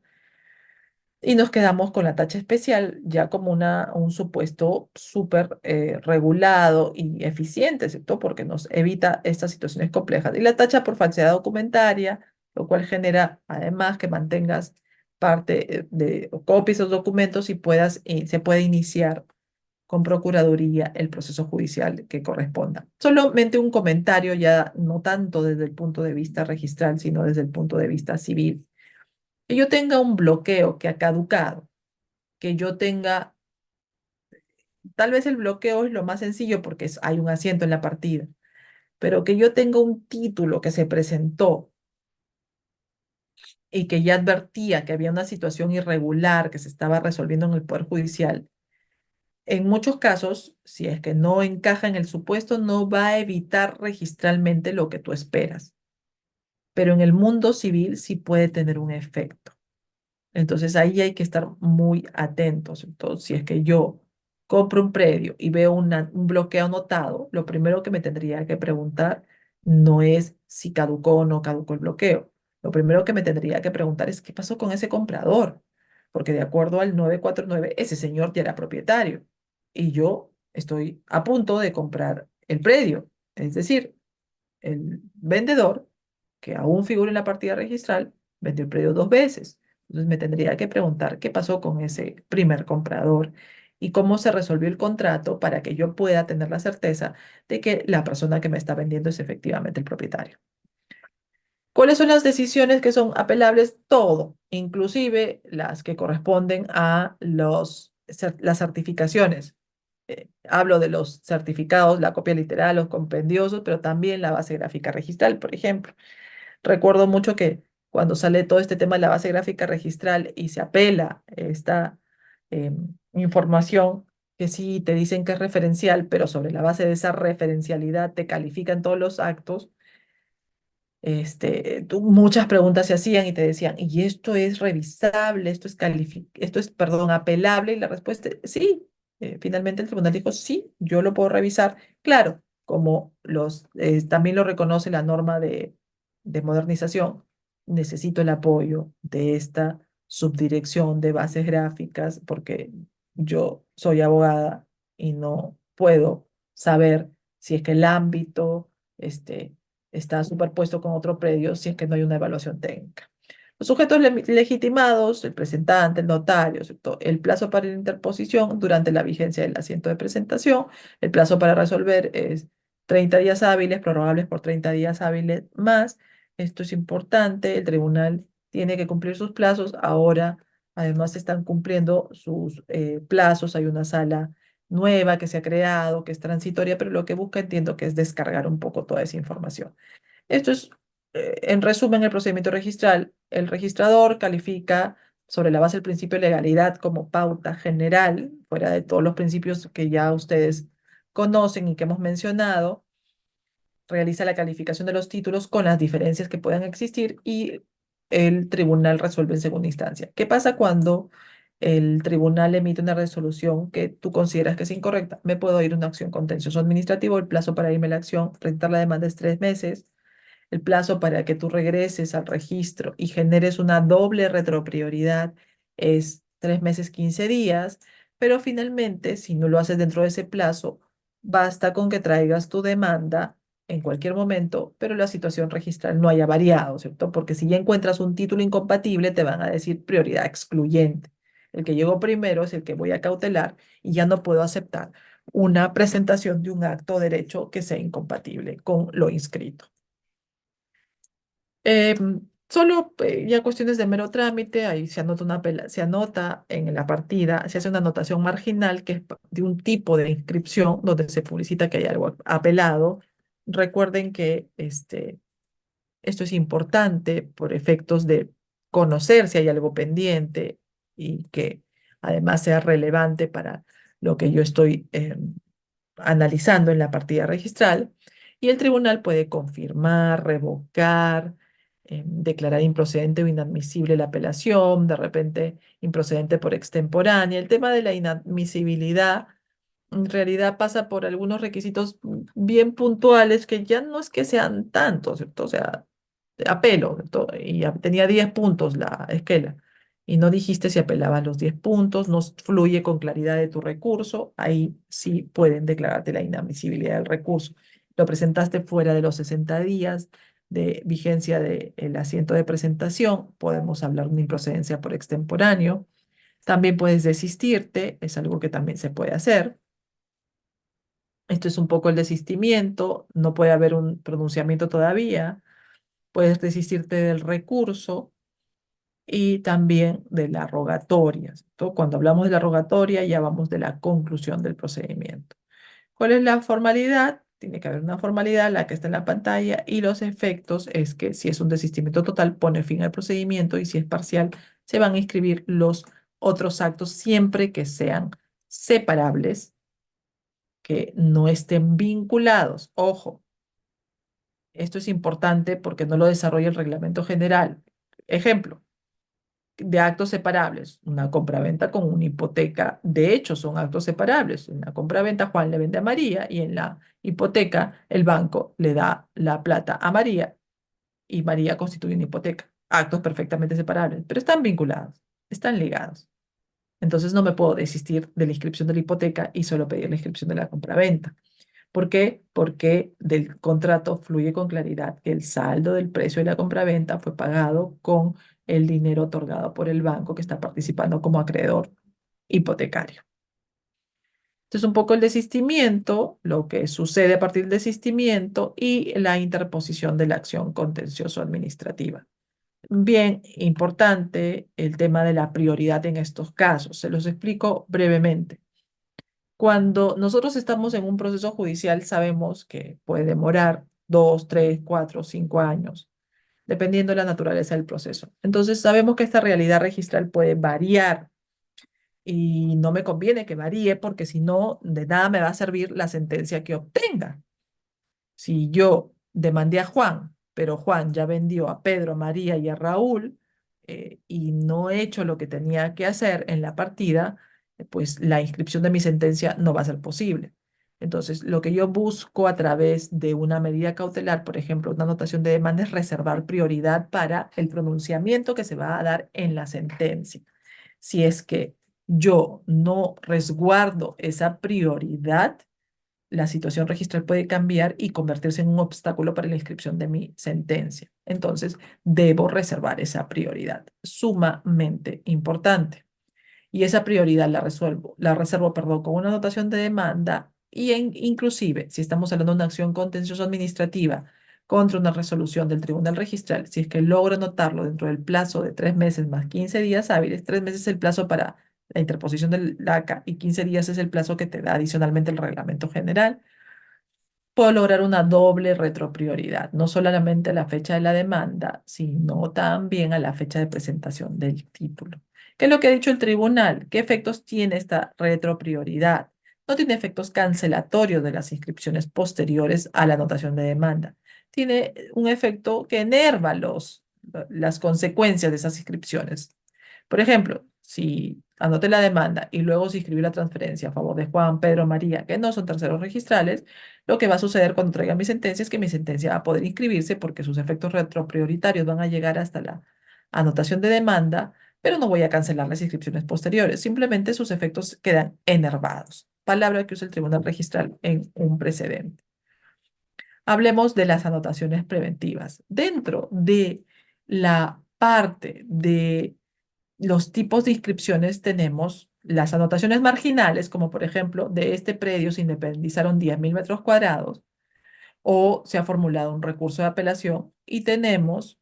y nos quedamos con la tacha especial ya como un supuesto súper regulado y eficiente, ¿cierto? Porque nos evita estas situaciones complejas. Y la tacha por falsedad documentaria, lo cual genera además que mantengas parte de o copias de los documentos y se puede iniciar con Procuraduría el proceso judicial que corresponda. Solamente un comentario ya no tanto desde el punto de vista registral, sino desde el punto de vista civil. Que yo tenga un bloqueo que ha caducado, que yo tenga, tal vez el bloqueo es lo más sencillo porque hay un asiento en la partida, pero que yo tenga un título que se presentó y que ya advertía que había una situación irregular que se estaba resolviendo en el Poder Judicial, en muchos casos, si es que no encaja en el supuesto, no va a evitar registralmente lo que tú esperas, pero en el mundo civil sí puede tener un efecto. Entonces ahí hay que estar muy atentos. Entonces, si es que yo compro un predio y veo un bloqueo anotado, lo primero que me tendría que preguntar no es si caducó o no caducó el bloqueo. Lo primero que me tendría que preguntar es qué pasó con ese comprador, porque de acuerdo al 949 ese señor ya era propietario y yo estoy a punto de comprar el predio. Es decir, el vendedor, que aún figura en la partida registral, vendió el predio 2 veces. Entonces me tendría que preguntar qué pasó con ese primer comprador y cómo se resolvió el contrato para que yo pueda tener la certeza de que la persona que me está vendiendo es efectivamente el propietario. ¿Cuáles son las decisiones que son apelables? Todo, inclusive las que corresponden a las certificaciones. Hablo de los certificados, la copia literal, los compendiosos, pero también la base gráfica registral, por ejemplo. Recuerdo mucho que cuando sale todo este tema de la base gráfica registral y se apela esta información, que sí te dicen que es referencial, pero sobre la base de esa referencialidad te califican todos los actos, muchas preguntas se hacían y te decían, ¿y esto es revisable? ¿Esto es, perdón, apelable? Y la respuesta es sí. Finalmente el tribunal dijo, sí, yo lo puedo revisar. Claro, como también lo reconoce la norma de modernización, necesito el apoyo de esta subdirección de bases gráficas porque yo soy abogada y no puedo saber si es que el ámbito, este, está superpuesto con otro predio si es que no hay una evaluación técnica. Los sujetos legitimados, el presentante, el notario, ¿cierto? El plazo para la interposición durante la vigencia del asiento de presentación, el plazo para resolver es 30 días hábiles, prorrogables por 30 días hábiles más. Esto es importante, el tribunal tiene que cumplir sus plazos. Ahora, además, se están cumpliendo sus plazos. Hay una sala nueva que se ha creado, que es transitoria, pero lo que busca, entiendo que es descargar un poco toda esa información. Esto es, en resumen, el procedimiento registral. El registrador califica sobre la base del principio de legalidad como pauta general, fuera de todos los principios que ya ustedes conocen y que hemos mencionado, realiza la calificación de los títulos con las diferencias que puedan existir y el tribunal resuelve en segunda instancia. ¿Qué pasa cuando el tribunal emite una resolución que tú consideras que es incorrecta? Me puedo ir a una acción contencioso administrativo, el plazo para irme a la acción, presentar la demanda es 3 meses. El plazo para que tú regreses al registro y generes una doble retroprioridad es 3 meses, 15 días, pero finalmente, si no lo haces dentro de ese plazo, basta con que traigas tu demanda en cualquier momento, pero la situación registral no haya variado, ¿cierto? Porque si ya encuentras un título incompatible, te van a decir prioridad excluyente. El que llegó primero es el que voy a cautelar y ya no puedo aceptar una presentación de un acto o derecho que sea incompatible con lo inscrito. Solo ya cuestiones de mero trámite, ahí se anota en la partida, se hace una anotación marginal que es de un tipo de inscripción donde se publicita que hay algo apelado. Recuerden que esto es importante por efectos de conocer si hay algo pendiente y que además sea relevante para lo que yo estoy analizando en la partida registral, y el tribunal puede confirmar, revocar, declarar improcedente o inadmisible la apelación, de repente improcedente por extemporánea. El tema de la inadmisibilidad en realidad pasa por algunos requisitos bien puntuales que ya no es que sean tantos, ¿cierto? O sea, apelo, ¿cierto? Y tenía 10 puntos la esquela. Y no dijiste si apelabas los 10 puntos, no fluye con claridad de tu recurso, ahí sí pueden declararte la inadmisibilidad del recurso. Lo presentaste fuera de los 60 días de vigencia del asiento de presentación, podemos hablar de una improcedencia por extemporáneo. También puedes desistirte, es algo que también se puede hacer. Esto es un poco el desistimiento, no puede haber un pronunciamiento todavía, puedes desistirte del recurso y también de la rogatoria, ¿cierto? Cuando hablamos de la rogatoria ya vamos de la conclusión del procedimiento. ¿Cuál es la formalidad? Tiene que haber una formalidad, la que está en la pantalla, y los efectos es que si es un desistimiento total, pone fin al procedimiento y si es parcial, se van a inscribir los otros actos siempre que sean separables que no estén vinculados. Ojo, esto es importante porque no lo desarrolla el reglamento general. Ejemplo, de actos separables, una compraventa con una hipoteca, de hecho son actos separables. En la compraventa Juan le vende a María y en la hipoteca el banco le da la plata a María y María constituye una hipoteca. Actos perfectamente separables, pero están vinculados, están ligados. Entonces no me puedo desistir de la inscripción de la hipoteca y solo pedir la inscripción de la compraventa. ¿Por qué? Porque del contrato fluye con claridad que el saldo del precio de la compraventa fue pagado con el dinero otorgado por el banco que está participando como acreedor hipotecario. Entonces, un poco el desistimiento, lo que sucede a partir del desistimiento y la interposición de la acción contencioso administrativa. Bien importante el tema de la prioridad en estos casos. Se los explico brevemente. Cuando nosotros estamos en un proceso judicial, sabemos que puede demorar 2, 3, 4, 5 años, dependiendo de la naturaleza del proceso. Entonces, sabemos que esta realidad registral puede variar y no me conviene que varíe porque si no, de nada me va a servir la sentencia que obtenga. Si yo demandé a Juan, pero Juan ya vendió a Pedro, María y a Raúl y no he hecho lo que tenía que hacer en la partida, pues la inscripción de mi sentencia no va a ser posible. Entonces, lo que yo busco a través de una medida cautelar, por ejemplo, una anotación de demanda, es reservar prioridad para el pronunciamiento que se va a dar en la sentencia. Si es que yo no resguardo esa prioridad, la situación registral puede cambiar y convertirse en un obstáculo para la inscripción de mi sentencia. Entonces, debo reservar esa prioridad, sumamente importante. Y esa prioridad la reservo, perdón, con una anotación de demanda y inclusive, si estamos hablando de una acción contenciosa administrativa contra una resolución del Tribunal Registral, si es que logro anotarlo dentro del plazo de 3 meses más 15 días hábiles, 3 meses es el plazo para la interposición del ACA y 15 días es el plazo que te da adicionalmente el reglamento general, puedo lograr una doble retroprioridad, no solamente a la fecha de la demanda, sino también a la fecha de presentación del título. ¿Qué es lo que ha dicho el tribunal? ¿Qué efectos tiene esta retroprioridad? No tiene efectos cancelatorios de las inscripciones posteriores a la anotación de demanda. Tiene un efecto que enerva las consecuencias de esas inscripciones. Por ejemplo, si anoté la demanda y luego se inscribió la transferencia a favor de Juan, Pedro, María, que no son terceros registrales, lo que va a suceder cuando traiga mi sentencia es que mi sentencia va a poder inscribirse porque sus efectos retroprioritarios van a llegar hasta la anotación de demanda, pero no voy a cancelar las inscripciones posteriores. Simplemente sus efectos quedan enervados. Palabra que usa el Tribunal Registral en un precedente. Hablemos de las anotaciones preventivas. Dentro de la parte de los tipos de inscripciones tenemos las anotaciones marginales, como por ejemplo, de este predio se independizaron 10.000 metros cuadrados o se ha formulado un recurso de apelación y tenemos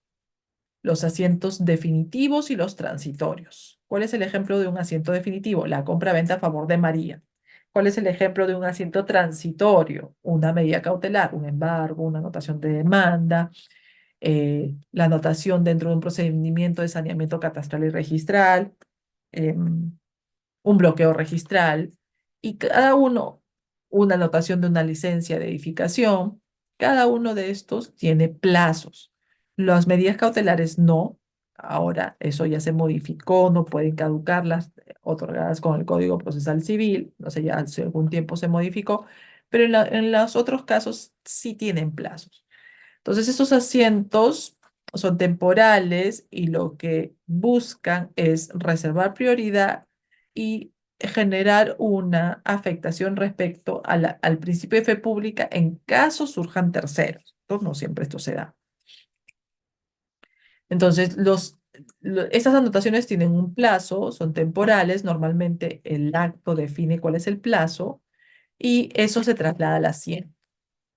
los asientos definitivos y los transitorios. ¿Cuál es el ejemplo de un asiento definitivo? La compra-venta a favor de María. ¿Cuál es el ejemplo de un asiento transitorio? Una medida cautelar, un embargo, una anotación de demanda, la anotación dentro de un procedimiento de saneamiento catastral y registral, un bloqueo registral, y cada uno, una anotación de una licencia de edificación. Cada uno de estos tiene plazos. Las medidas cautelares no. Ahora eso ya se modificó, no pueden caducar las otorgadas con el Código Procesal Civil, no sé, ya hace algún tiempo se modificó, pero en los otros casos sí tienen plazos. Entonces, estos asientos son temporales y lo que buscan es reservar prioridad y generar una afectación respecto a al principio de fe pública en caso surjan terceros. Entonces, no siempre esto se da. Entonces, estas anotaciones tienen un plazo, son temporales. Normalmente el acto define cuál es el plazo y eso se traslada a la 100.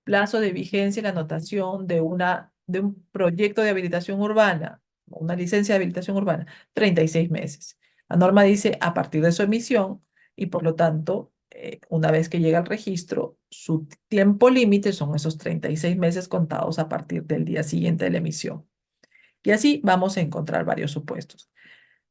Plazo de vigencia y la anotación de un proyecto de habilitación urbana, una licencia de habilitación urbana, 36 meses. La norma dice a partir de su emisión y por lo tanto, una vez que llega al registro, su tiempo límite son esos 36 meses contados a partir del día siguiente de la emisión. Y así vamos a encontrar varios supuestos.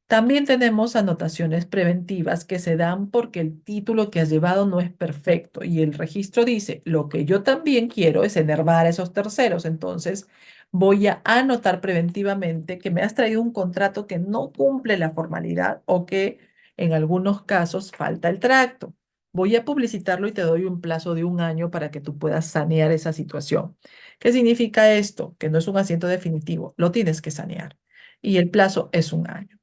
También tenemos anotaciones preventivas que se dan porque el título que has llevado no es perfecto y el registro dice, lo que yo también quiero es enervar a esos terceros. Entonces, voy a anotar preventivamente que me has traído un contrato que no cumple la formalidad o que en algunos casos falta el tracto. Voy a publicitarlo y te doy un plazo de 1 año para que tú puedas sanear esa situación. ¿Qué significa esto? Que no es un asiento definitivo, lo tienes que sanear y el plazo es 1 año.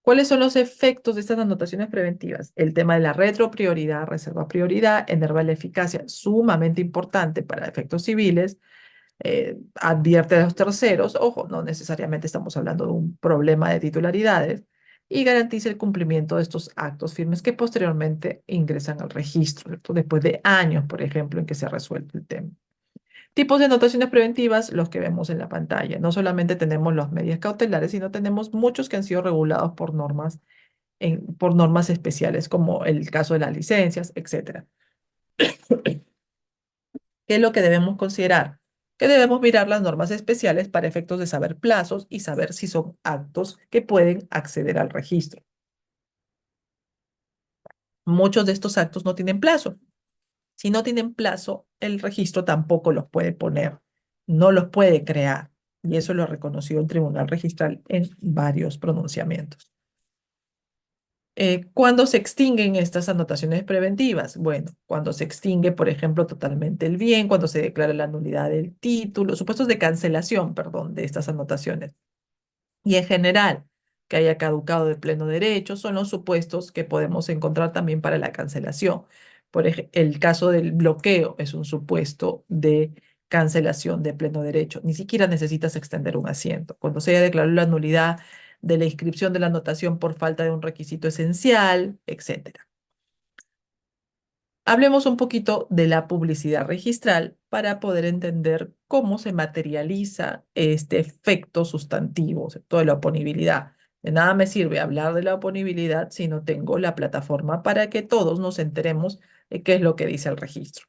¿Cuáles son los efectos de estas anotaciones preventivas? El tema de la retroprioridad, reserva prioridad, enerva la eficacia, sumamente importante para efectos civiles, advierte a los terceros, ojo, no necesariamente estamos hablando de un problema de titularidades, y garantiza el cumplimiento de estos actos firmes que posteriormente ingresan al registro, ¿cierto? Después de años, por ejemplo, en que se ha resuelto el tema. Tipos de anotaciones preventivas, los que vemos en la pantalla. No solamente tenemos las medidas cautelares, sino tenemos muchos que han sido regulados por normas especiales, como el caso de las licencias, etcétera. ¿Qué es lo que debemos considerar? Que debemos mirar las normas especiales para efectos de saber plazos y saber si son actos que pueden acceder al registro. Muchos de estos actos no tienen plazo. Si no tienen plazo, el registro tampoco los puede poner, no los puede crear. Y eso lo ha reconocido el Tribunal Registral en varios pronunciamientos. ¿Cuándo se extinguen estas anotaciones preventivas? Bueno, cuando se extingue, por ejemplo, totalmente el bien, cuando se declara la nulidad del título, supuestos de cancelación, perdón, de estas anotaciones. Y en general, que haya caducado de pleno derecho, son los supuestos que podemos encontrar también para la cancelación. Por ejemplo, el caso del bloqueo es un supuesto de cancelación de pleno derecho. Ni siquiera necesitas extender un asiento. Cuando se haya declarado la nulidad de la inscripción de la anotación por falta de un requisito esencial, etcétera. Hablemos un poquito de la publicidad registral para poder entender cómo se materializa este efecto sustantivo, ¿cierto? De la oponibilidad. De nada me sirve hablar de la oponibilidad si no tengo la plataforma para que todos nos enteremos de qué es lo que dice el registro.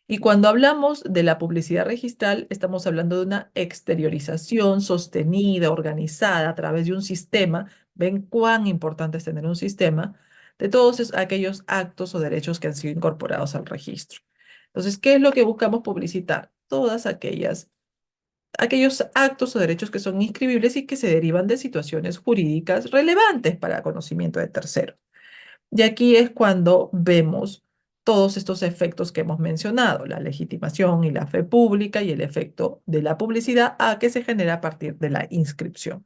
Y cuando hablamos de la publicidad registral, estamos hablando de una exteriorización sostenida, organizada a través de un sistema. ¿Ven cuán importante es tener un sistema? De todos aquellos actos o derechos que han sido incorporados al registro. Entonces, ¿qué es lo que buscamos publicitar? Todas aquellos actos o derechos que son inscribibles y que se derivan de situaciones jurídicas relevantes para conocimiento de terceros. Y aquí es cuando vemos todos estos efectos que hemos mencionado, la legitimación y la fe pública y el efecto de la publicidad que se genera a partir de la inscripción.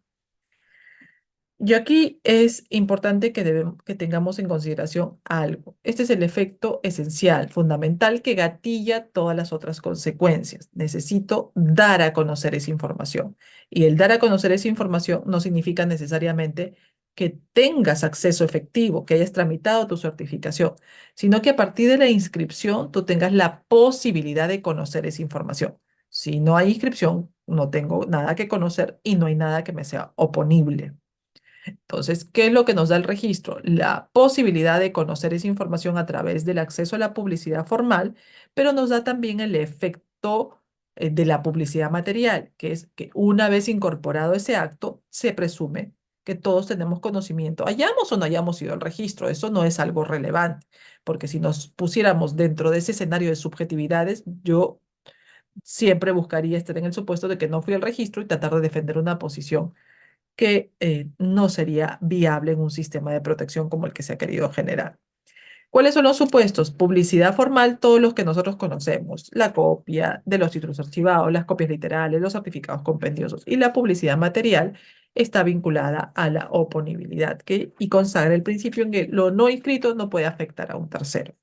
Y aquí es importante que tengamos en consideración algo. Este es el efecto esencial, fundamental, que gatilla todas las otras consecuencias. Necesito dar a conocer esa información. Y el dar a conocer esa información no significa necesariamente que tengas acceso efectivo, que hayas tramitado tu certificación, sino que a partir de la inscripción tú tengas la posibilidad de conocer esa información. Si no hay inscripción, no tengo nada que conocer y no hay nada que me sea oponible. Entonces, ¿qué es lo que nos da el registro? La posibilidad de conocer esa información a través del acceso a la publicidad formal, pero nos da también el efecto de la publicidad material, que es que una vez incorporado ese acto, se presume que todos tenemos conocimiento, hayamos o no hayamos ido al registro. Eso no es algo relevante, porque si nos pusiéramos dentro de ese escenario de subjetividades, yo siempre buscaría estar en el supuesto de que no fui al registro y tratar de defender una posición que no sería viable en un sistema de protección como el que se ha querido generar. ¿Cuáles son los supuestos? Publicidad formal, todos los que nosotros conocemos, la copia de los títulos archivados, las copias literales, los certificados compendiosos y la publicidad material está vinculada a la oponibilidad y consagra el principio en que lo no inscrito no puede afectar a un tercero.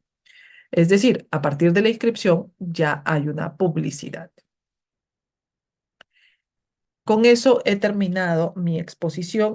Es decir, a partir de la inscripción ya hay una publicidad. Con eso he terminado mi exposición.